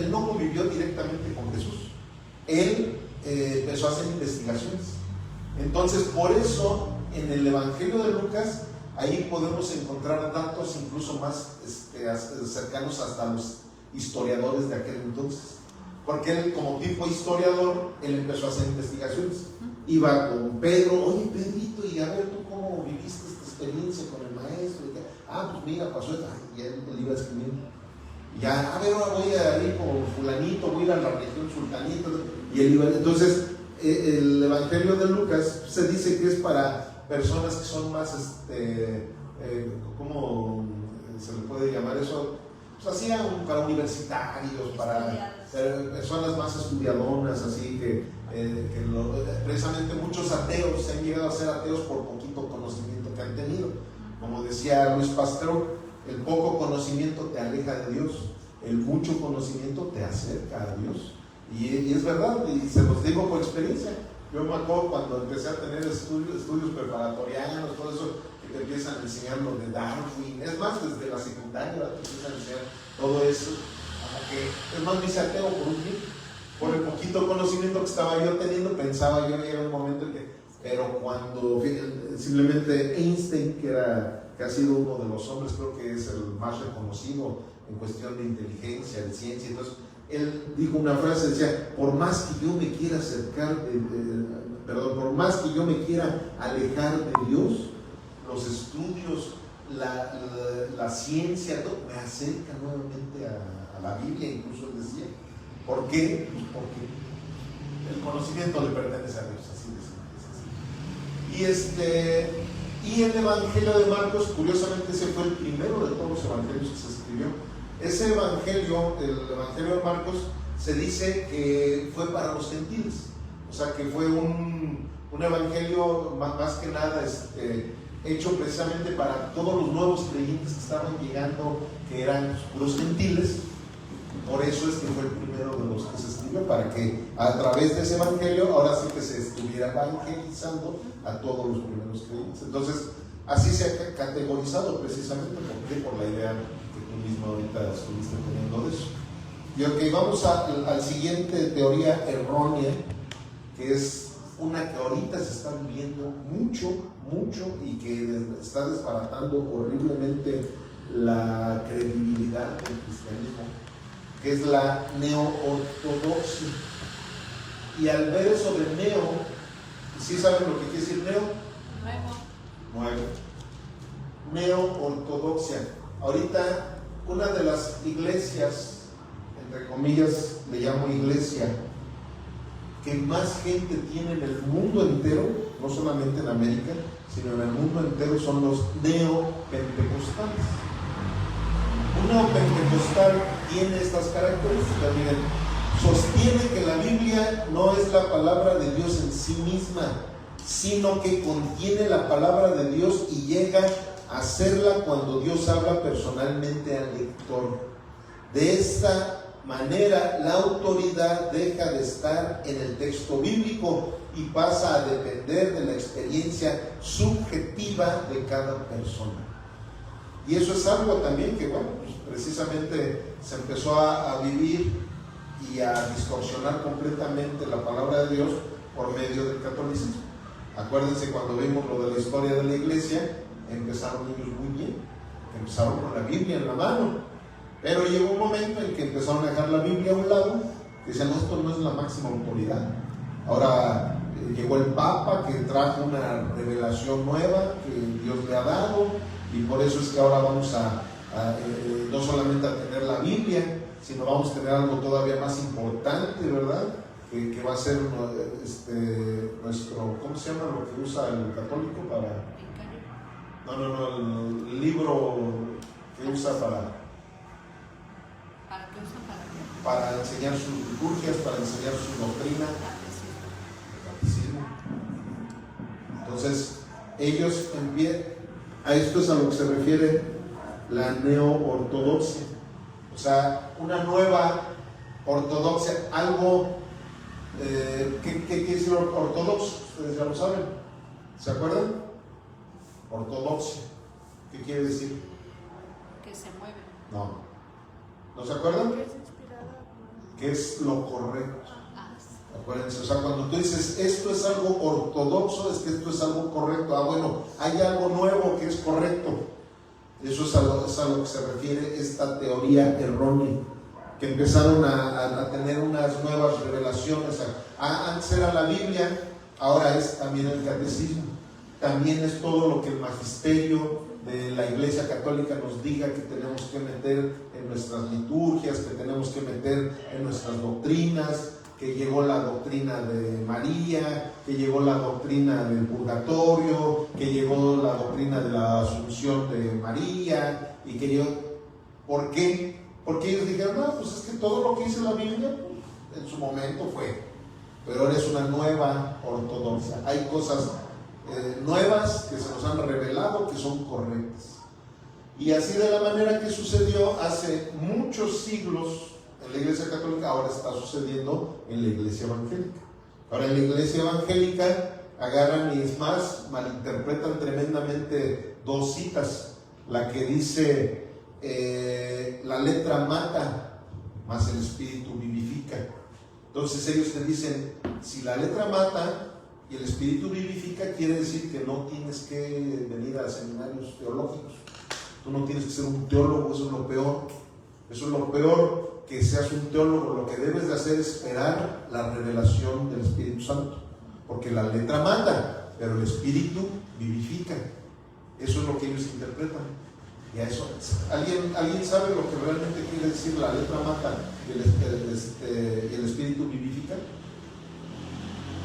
no convivió directamente con Jesús. Él empezó a hacer investigaciones. Entonces, por eso, en el Evangelio de Lucas, ahí podemos encontrar datos incluso más cercanos hasta los historiadores de aquel entonces. Porque él, como tipo historiador, él empezó a hacer investigaciones. Iba con Pedro, oye Pedrito, y a ver tú cómo viviste esta experiencia con el maestro. Pues mira, pasó esto. Y él iba escribiendo. Ya, a ver, ahora voy a ir con fulanito, voy a ir a la región sultanito. Y él iba. Entonces, el Evangelio de Lucas se dice que es para personas que son más, ¿cómo se le puede llamar eso? Pues así para universitarios, para personas más estudiadonas, así precisamente muchos ateos se han llegado a ser ateos por poquito conocimiento que han tenido. Como decía Luis Pasteur, el poco conocimiento te aleja de Dios, el mucho conocimiento te acerca a Dios. Y es verdad, y se los digo por experiencia. Yo me acuerdo cuando empecé a tener estudios preparatorianos, todo eso, que te empiezan a enseñar lo de Darwin. Es más, desde la secundaria te empiezan a enseñar todo eso. Es más, me hice ateo por un tiempo. Por el poquito conocimiento que estaba yo teniendo, pensaba yo en un momento en que... Pero cuando simplemente Einstein, que ha sido uno de los hombres, creo que es el más reconocido en cuestión de inteligencia, de ciencia, entonces él dijo una frase, decía, por más que yo me quiera por más que yo me quiera alejar de Dios, los estudios, la ciencia, todo, me acerca nuevamente a la Biblia. Incluso él decía, ¿por qué? Pues porque el conocimiento le pertenece a Dios, así de simple. Y el Evangelio de Marcos, curiosamente, ese fue el primero de todos los evangelios que se escribió. Ese evangelio, el Evangelio de Marcos, se dice que fue para los gentiles. O sea, que fue un evangelio más que nada hecho precisamente para todos los nuevos creyentes que estaban llegando, que eran puros gentiles. Por eso es que fue el primero de los que se escribió, para que a través de ese evangelio ahora sí que se estuviera evangelizando a todos los primeros creyentes. Entonces, así se ha categorizado precisamente por la idea que tú mismo ahorita estuviste teniendo de eso. Y ok, vamos al siguiente teoría errónea, que es una que ahorita se está viviendo mucho y que está desbaratando horriblemente la credibilidad del cristianismo, que es la neo-ortodoxia. Y al ver eso de neo, ¿sí saben lo que quiere decir neo? Nuevo. Neo-ortodoxia. Ahorita una de las iglesias, entre comillas le llamo iglesia, que más gente tiene en el mundo entero, no solamente en América, sino en el mundo entero, son los neopentecostales. Un neopentecostal tiene estas características. Miren, sostiene que la Biblia no es la palabra de Dios en sí misma, sino que contiene la palabra de Dios y llega a hacerla cuando Dios habla personalmente al lector. De esta manera, la autoridad deja de estar en el texto bíblico y pasa a depender de la experiencia subjetiva de cada persona. Y eso es algo también que, bueno, pues precisamente se empezó a vivir y a distorsionar completamente la palabra de Dios por medio del catolicismo. Acuérdense cuando vimos lo de la historia de la iglesia, empezaron ellos muy bien, empezaron con la Biblia en la mano. Pero llegó un momento en que empezaron a dejar la Biblia a un lado, que decían, no, esto no es la máxima autoridad. Ahora llegó el Papa, que trajo una revelación nueva que Dios le ha dado, y por eso es que ahora vamos no solamente a tener la Biblia, sino vamos a tener algo todavía más importante, ¿verdad? Que va a ser nuestro, ¿cómo se llama lo que usa el católico para? No, el libro que usa para... ¿Para qué usa para qué? para enseñar sus liturgias, para enseñar su doctrina. Entonces, ellos a esto es a lo que se refiere la neo-ortodoxia. O sea, una nueva ortodoxia, algo, ¿qué quiere decir ortodoxo? Ustedes ya lo saben. ¿Se acuerdan? Ortodoxia. ¿Qué quiere decir? Que se mueve. ¿No se acuerdan? Que es inspirada por... Que es lo correcto. Sí. Acuérdense, o sea, cuando tú dices esto es algo ortodoxo, es que esto es algo correcto. Bueno, hay algo nuevo que es correcto. Eso es a lo que se refiere esta teoría errónea, que empezaron a tener unas nuevas revelaciones. Antes era la Biblia, ahora es también el catecismo. También es todo lo que el magisterio de la Iglesia Católica nos diga que tenemos que meter en nuestras liturgias, que tenemos que meter en nuestras doctrinas, que llegó la doctrina de María, que llegó la doctrina del purgatorio, que llegó la doctrina de la Asunción de María, y que llegó... ¿Por qué? Porque ellos dijeron, no, pues es que todo lo que dice la Biblia en su momento fue, pero ahora es una nueva ortodoxia. Hay cosas nuevas que se nos han revelado que son correctas. Y así de la manera que sucedió hace muchos siglos en la Iglesia Católica, ahora está sucediendo en la Iglesia Evangélica. Ahora en la Iglesia Evangélica agarran y es más, malinterpretan tremendamente dos citas. La que dice la letra mata, mas el espíritu vivifica. Entonces ellos te dicen, si la letra mata y el espíritu vivifica, quiere decir que no tienes que venir a seminarios teológicos. Tú no tienes que ser un teólogo, eso es lo peor. Eso es lo peor, que seas un teólogo. Lo que debes de hacer es esperar la revelación del Espíritu Santo, porque la letra mata, pero el espíritu vivifica. Eso es lo que ellos interpretan. Y a eso, ¿alguien sabe lo que realmente quiere decir la letra mata y el espíritu vivifica?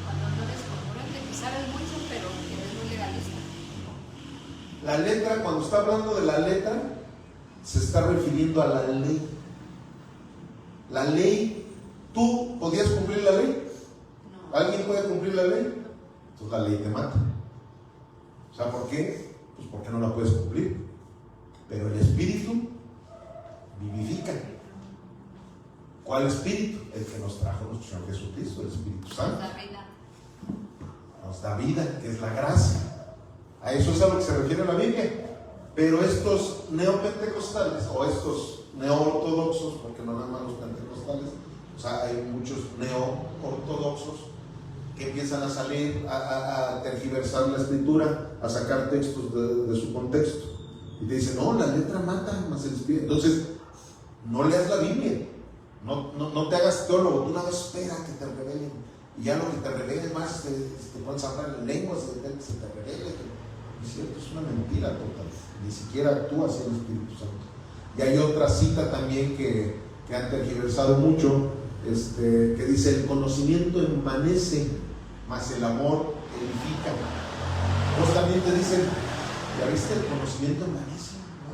Cuando no eres congruente, que sabes mucho, pero que eres muy legalista. La letra, cuando está hablando de la letra, se está refiriendo a la ley. La ley, ¿tú podías cumplir la ley? No. ¿Alguien puede cumplir la ley? Entonces la ley te mata. O sea, ¿por qué? Pues porque no la puedes cumplir. Pero el espíritu vivifica. ¿Cuál espíritu? El que nos trajo nuestro Señor Jesucristo, el Espíritu Santo. Nos da vida, que es la gracia. A eso es a lo que se refiere la Biblia. Pero estos neopentecostales o estos neoortodoxos, porque no nada más los pentecostales, o sea, hay muchos neoortodoxos que empiezan a salir a tergiversar la escritura, a sacar textos de su contexto. Y te dicen, no, la letra mata, más el espíritu. Entonces, no leas la Biblia, no te hagas teólogo, tú nada más espera que te revelen. Y ya lo que te revelen más, te pueden hablar en lenguas, se te revele. Es cierto, es una mentira total. Ni siquiera actúa así el Espíritu Santo. Y hay otra cita también que han tergiversado mucho, que dice, el conocimiento envanece, mas el amor edifica. Vos también te dicen, ¿ya viste? El conocimiento envanece.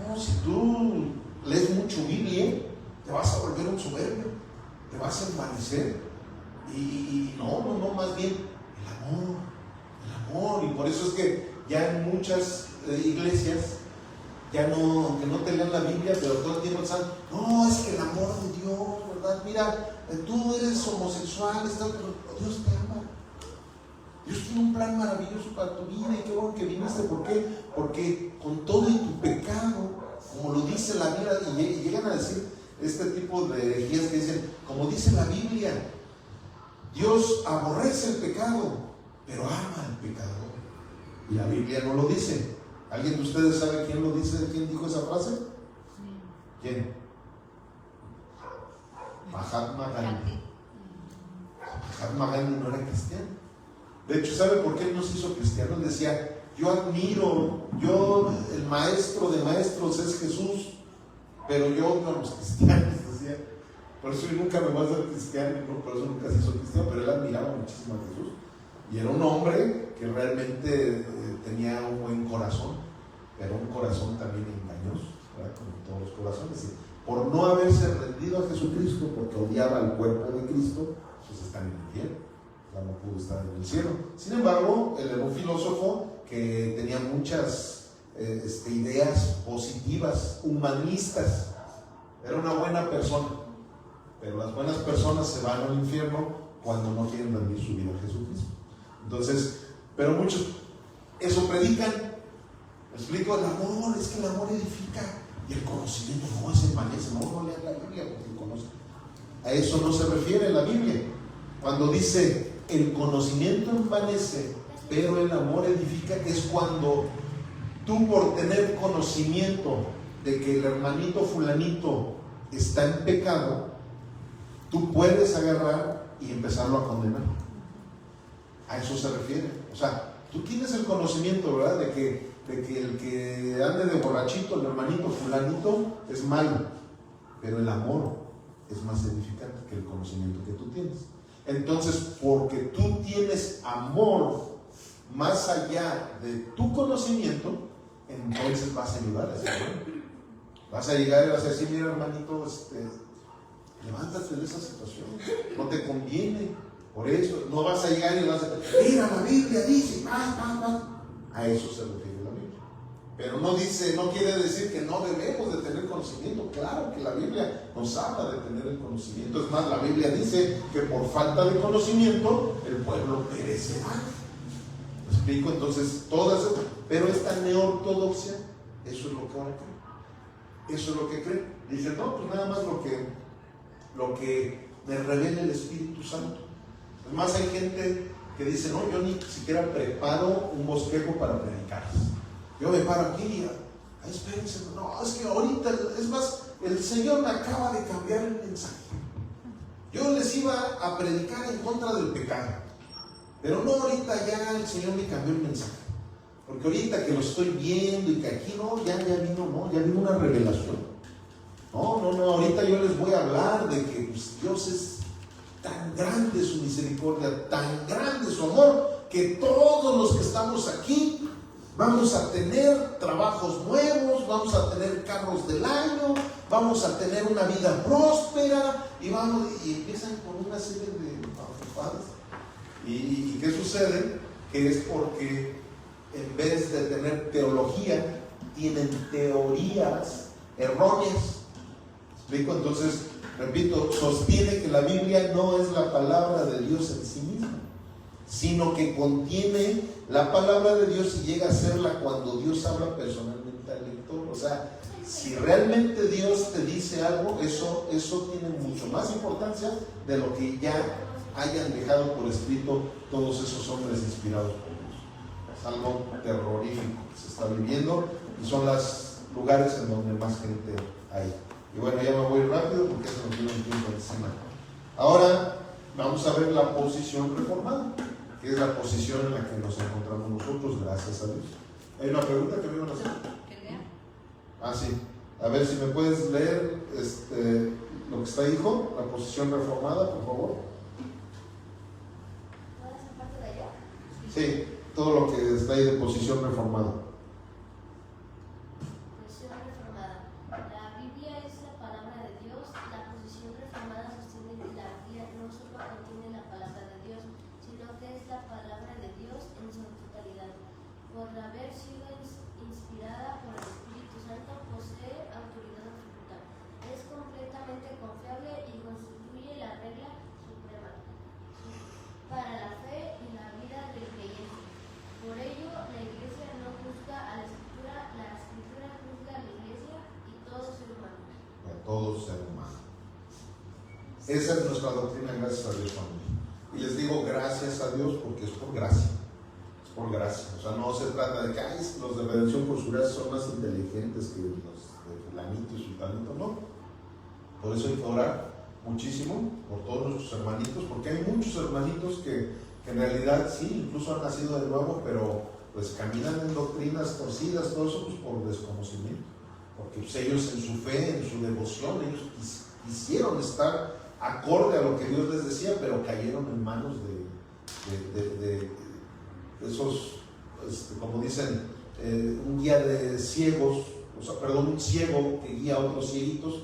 No, si tú lees mucho Biblia, te vas a volver un soberbio, te vas a envanecer. Y no, más bien el amor. Y por eso es que ya en muchas iglesias, ya no, aunque no te lean la Biblia, pero todo el tiempo están, no, es que el amor de Dios, ¿verdad? Mira, tú eres homosexual, pero Dios te ama. Dios tiene un plan maravilloso para tu vida y qué bueno que viniste. ¿Por qué? Porque con todo y tu pecado, como lo dice la Biblia, y llegan a decir este tipo de herejías que dicen, como dice la Biblia, Dios aborrece el pecado, pero ama al pecador. Y la Biblia no lo dice. ¿Alguien de ustedes sabe quién lo dice? ¿Quién dijo esa frase? ¿Quién? Mahatma Gandhi. Mahatma Gandhi no era cristiano. De hecho, ¿sabe por qué él no se hizo cristiano? Él decía, el maestro de maestros es Jesús, pero yo no los cristianos, decía. Por eso yo nunca me voy a hacer cristiano, por eso nunca se hizo cristiano, pero él admiraba muchísimo a Jesús. Y era un hombre que realmente tenía un buen corazón, pero un corazón también engañoso, ¿verdad? Como todos los corazones. por no haberse rendido a Jesucristo, porque odiaba al cuerpo de Cristo, pues está en el infierno, ya no pudo estar en el cielo. Sin embargo, él era un filósofo que tenía muchas ideas positivas, humanistas, era una buena persona, pero las buenas personas se van al infierno cuando no quieren rendir su vida a Jesucristo. Entonces, pero muchos eso predican. ¿Me explico? El amor, es que el amor edifica, y el conocimiento no es envanece. No lean la Biblia porque conoce. A eso no se refiere la Biblia. Cuando dice el conocimiento envanece, pero el amor edifica, es cuando tú, por tener conocimiento de que el hermanito fulanito está en pecado, tú puedes agarrar y empezarlo a condenar. A eso se refiere. O sea, tú tienes el conocimiento, ¿verdad?, de que el que ande de borrachito, el hermanito fulanito, es malo, pero el amor es más edificante que el conocimiento que tú tienes. Entonces, porque tú tienes amor más allá de tu conocimiento, entonces vas a ayudar a ese hermano. Vas a llegar y vas a decir: mira, hermanito, levántate de esa situación, no te conviene. Por eso, no vas a llegar y vas a decir: mira, la Biblia dice, a eso se refiere la Biblia. Pero no quiere decir que no debemos de tener conocimiento. Claro que la Biblia nos habla de tener el conocimiento. Es más, la Biblia dice que por falta de conocimiento el pueblo perecerá. ¿Me explico? Entonces, pero esta neortodoxia, eso es lo que ahora cree. Eso es lo que cree. Dice: no, pues nada más lo que me revela el Espíritu Santo. Es más, hay gente que dice: no, yo ni siquiera preparo un bosquejo para predicar. Yo me paro aquí y espérense, no, es que ahorita, es más, el Señor me acaba de cambiar el mensaje. Yo les iba a predicar en contra del pecado, pero no, ahorita ya el Señor me cambió el mensaje. Porque ahorita que lo estoy viendo y que aquí ya vino una revelación. No, ahorita yo les voy a hablar de que pues, Dios es tan grande su misericordia, tan grande su amor, que todos los que estamos aquí vamos a tener trabajos nuevos, vamos a tener carros del año, vamos a tener una vida próspera, y empiezan con una serie de papadas. ¿Y qué sucede? Que es porque en vez de tener teología, tienen teorías erróneas. ¿Explico? Entonces, repito, sostiene que la Biblia no es la palabra de Dios en sí misma, sino que contiene la palabra de Dios y llega a serla cuando Dios habla personalmente al lector. O sea, si realmente Dios te dice algo, eso tiene mucho más importancia de lo que ya hayan dejado por escrito todos esos hombres inspirados por Dios. Es algo terrorífico que se está viviendo, y son los lugares en donde más gente hay. Y bueno, ya me voy rápido porque se nos tiene un tiempo encima. Ahora vamos a ver la posición reformada, que es la posición en la que nos encontramos nosotros, gracias a Dios. ¿Hay una pregunta que me iban a hacer? ¿Que lea? Sí. A ver si me puedes leer lo que está ahí, hijo, la posición reformada, por favor. ¿Toda esa parte de allá? Sí, todo lo que está ahí de posición reformada. Posición reformada. La Biblia es la palabra de Dios. La posición reformada sostiene que la Biblia no solo contiene la palabra de Dios, sino que es la palabra de Dios en su totalidad. Por haber sido inspirada por el Espíritu Santo, posee autoridad absoluta. Es completamente confiable y constituye la regla suprema para la fe y la vida del creyente. Por ello, la Iglesia no juzga a la Escritura juzga a la Iglesia y todo ser humano. A todo ser humano. Esa es nuestra doctrina, gracias a Dios, familia. Y les digo gracias a Dios porque es por gracia. Es por gracia. O sea, no se trata de que los de Redención por su gracia son más inteligentes que los de fulanito y sultanito, no. Por eso hay que orar muchísimo por todos nuestros hermanitos, porque hay muchos hermanitos que en realidad sí, incluso han nacido de nuevo, pero pues caminan en doctrinas torcidas, todo eso pues por desconocimiento. Porque pues, ellos en su fe, en su devoción, ellos quisieron estar acorde a lo que Dios les decía, pero cayeron en manos de esos, como dicen, un guía de ciegos, un ciego que guía a otros cieguitos,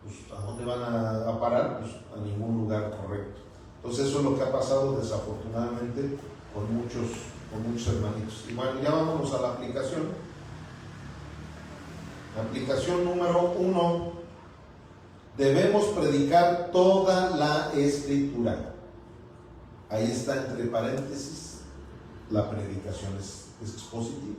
pues ¿a dónde van a parar? Pues a ningún lugar correcto. Entonces eso es lo que ha pasado desafortunadamente con muchos hermanitos. Y bueno, ya vámonos a la aplicación. La aplicación número 1: debemos predicar toda la Escritura. Ahí está entre paréntesis, la predicación es expositiva.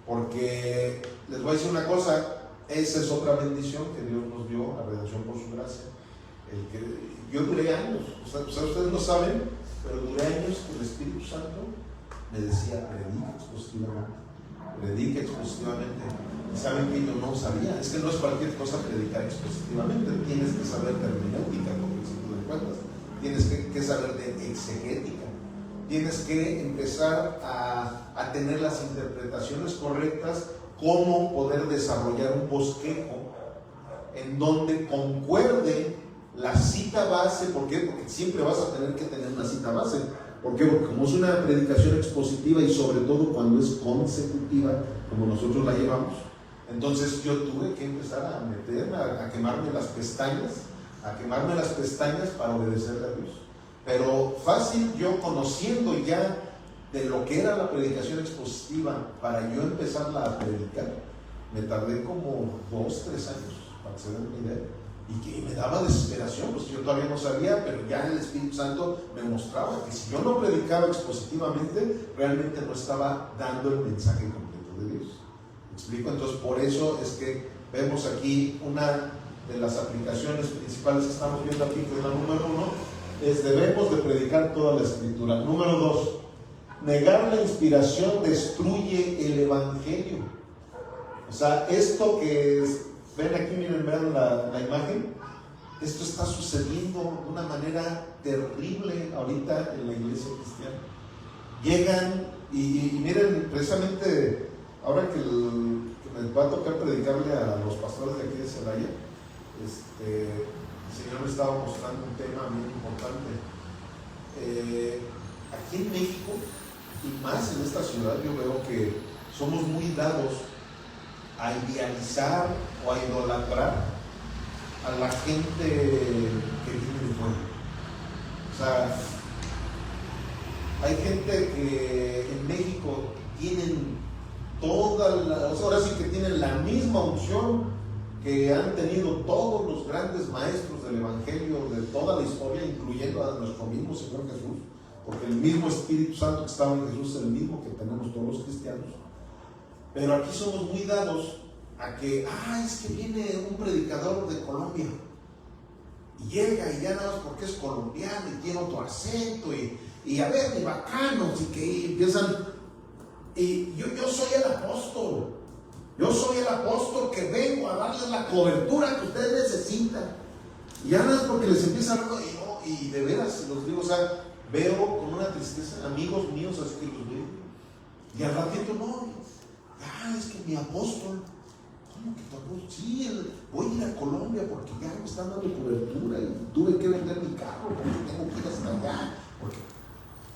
Porque les voy a decir una cosa, esa es otra bendición que Dios nos dio, la redención por su gracia. Yo duré años, o sea, ustedes no saben, pero duré años que el Espíritu Santo me decía, predica expositivamente. Y saben que yo no sabía, es que no es cualquier cosa predicar expositivamente, tienes que saber de hermenéutica, por principio de cuentas, tienes que saber de exegética, tienes que empezar a tener las interpretaciones correctas, cómo poder desarrollar un bosquejo en donde concuerde la cita base. ¿Por qué? Porque siempre vas a tener que tener una cita base. ¿Por qué? Porque como es una predicación expositiva y sobre todo cuando es consecutiva, como nosotros la llevamos, entonces yo tuve que empezar a meterme, a quemarme las pestañas para obedecerle a Dios. Pero fácil, yo conociendo ya de lo que era la predicación expositiva para yo empezarla a predicar, me tardé como 2-3 años para que se den una idea. Y que me daba desesperación, pues yo todavía no sabía, pero ya el Espíritu Santo me mostraba que si yo no predicaba expositivamente, realmente no estaba dando el mensaje completo de Dios. ¿Me explico? Entonces, por eso es que vemos aquí una de las aplicaciones principales que estamos viendo aquí, que es la número 1, es debemos de predicar toda la Escritura. Número 2, negar la inspiración destruye el Evangelio. O sea, esto que ven aquí, miren, vean la imagen, esto está sucediendo de una manera terrible ahorita en la iglesia cristiana. Llegan y miren, precisamente ahora que me va a tocar predicarle a los pastores de aquí de Celaya, el Señor me estaba mostrando un tema muy importante. Aquí en México, y más en esta ciudad, yo veo que somos muy dados a idealizar o a idolatrar a la gente que vive de fuera. O sea, hay gente que en México tienen ahora sí que tienen la misma unción que han tenido todos los grandes maestros del Evangelio de toda la historia, incluyendo a nuestro mismo Señor Jesús, porque el mismo Espíritu Santo que estaba en Jesús es el mismo que tenemos todos los cristianos. Pero aquí somos muy dados a que, es que viene un predicador de Colombia y llega y ya nada más porque es colombiano y tiene otro acento y a ver, ni bacanos, y que empiezan, y yo soy el apóstol que vengo a darles la cobertura que ustedes necesitan, y ya nada más porque les empieza a hablar, y de veras, los digo, o sea, veo con una tristeza amigos míos así que los veo, y al ratito es que mi apóstol, ¿cómo que tu apóstol? Sí, voy a ir a Colombia porque ya me están dando cobertura y tuve que vender mi carro porque tengo que ir hasta allá,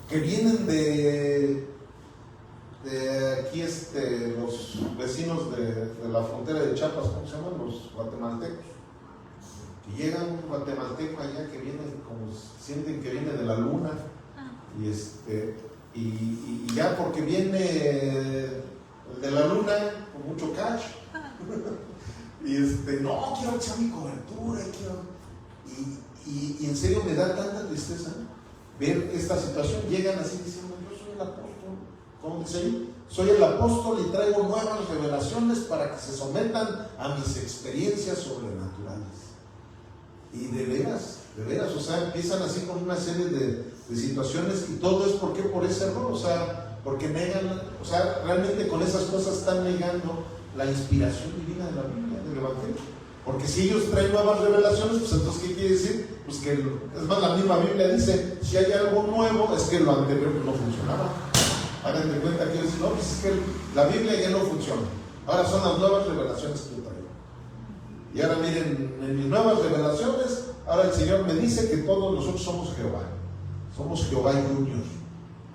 que vienen de aquí los vecinos de la frontera de Chiapas, ¿cómo se llaman? Los guatemaltecos. Que llegan un guatemalteco allá que viene, como sienten que viene de la luna, y ya porque viene de la luna con mucho cash, no, quiero echar mi cobertura, y en serio me da tanta tristeza ver esta situación. Llegan así diciendo, yo soy el apóstol, ¿cómo dice ahí? Soy el apóstol y traigo nuevas revelaciones para que se sometan a mis experiencias sobrenaturales. Y de veras, o sea, empiezan así con una serie de situaciones, y todo es por ese error, o sea, porque negan, o sea, realmente con esas cosas están negando la inspiración divina de la Biblia, del Evangelio. Porque si ellos traen nuevas revelaciones, pues entonces, ¿qué quiere decir? Pues que, es más, la misma Biblia dice, si hay algo nuevo, es que lo anterior no funcionaba. Hagan de cuenta que dicen, no, pues es que la Biblia ya no funciona. Ahora son las nuevas revelaciones que yo traigo. Y ahora miren, en mis nuevas revelaciones, ahora el Señor me dice que todos nosotros somos Jehová. Somos Jehová Junior.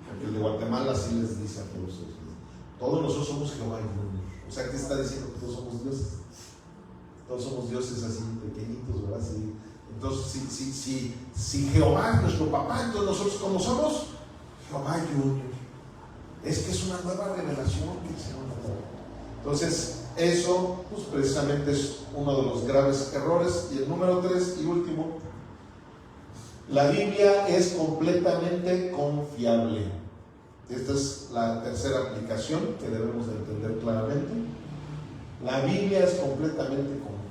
Porque el de Guatemala así les dice a todos ellos. Todos nosotros somos Jehová Junior. O sea, ¿qué está diciendo? Que todos somos dioses. Todos somos dioses así pequeñitos, ¿verdad? Sí. Entonces, si Jehová es nuestro papá, entonces nosotros, ¿cómo somos? Jehová Junior. Es que es una nueva revelación que el Señor nos da. Entonces, eso, pues precisamente es uno de los graves errores. Y el número 3 y último, la Biblia es completamente confiable. Esta es la tercera aplicación que debemos de entender claramente. La Biblia es completamente confiable.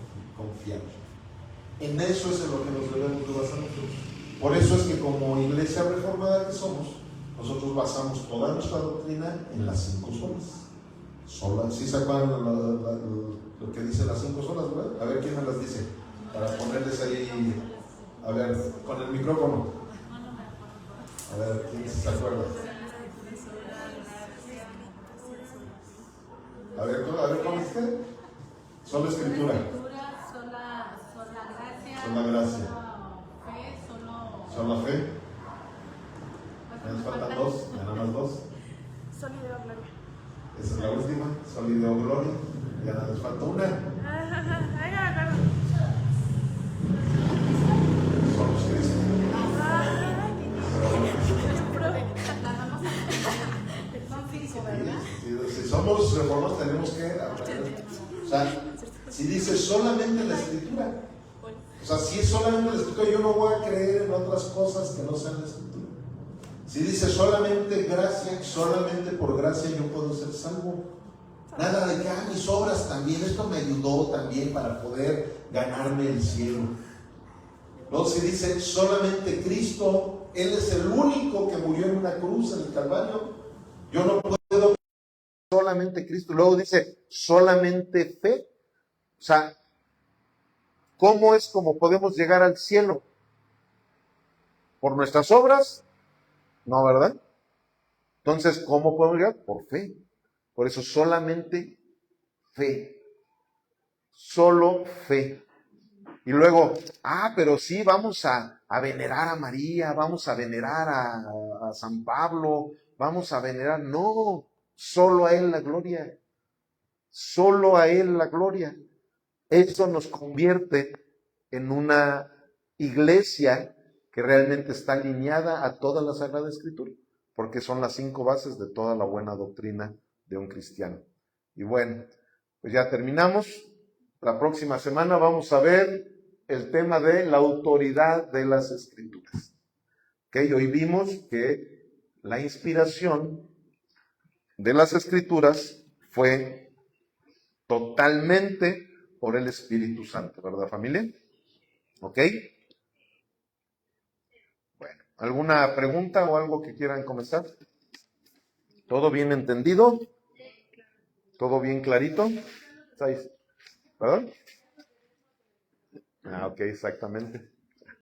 En eso es en lo que nos debemos de basar nosotros. Por eso es que como iglesia reformada que somos, nosotros basamos toda nuestra doctrina en las 5 solas. ¿Sí se acuerdan lo que dice las 5 solas, verdad? A ver quién me las dice, para ponerles ahí, a ver, con el micrófono. A ver, ¿quién se acuerda? A ver, ¿cómo es que? Sola escritura. Sola gracia. Sola fe. Ya nos faltan 2, ya nada más 2. Sol y Deo Gloria. Esa es la última, Sol y Deo Gloria. Ya nada nos falta una. Ay, me acuerdo. Somos Cristo. Si somos reformados tenemos que aprender. O sea, si dice solamente la escritura, o sea, si es solamente la escritura, yo no voy a creer en otras cosas que no sean la escritura. Si dice solamente gracia, solamente por gracia yo puedo ser salvo. Nada de que mis obras también, esto me ayudó también para poder ganarme el cielo. No, si dice solamente Cristo, Él es el único que murió en una cruz en el Calvario, yo no puedo solamente Cristo. Luego dice solamente fe. O sea, ¿cómo es como podemos llegar al cielo? ¿Por nuestras obras? No, ¿verdad? Entonces, ¿cómo podemos llegar? Por fe. Por eso solamente fe. Solo fe. Y luego, pero sí, vamos a venerar a María, vamos a venerar a San Pablo, vamos a venerar. No, solo a Él la gloria. Solo a Él la gloria. Eso nos convierte en una iglesia que realmente está alineada a toda la Sagrada Escritura, porque son las 5 bases de toda la buena doctrina de un cristiano. Y bueno, pues ya terminamos. La próxima semana vamos a ver el tema de la autoridad de las Escrituras. ¿Okay? Hoy vimos que la inspiración de las Escrituras fue totalmente por el Espíritu Santo, ¿verdad, familia? ¿Ok? Bueno, ¿alguna pregunta o algo que quieran comenzar? ¿Todo bien entendido? ¿Todo bien clarito? ¿Perdón? Ok, exactamente.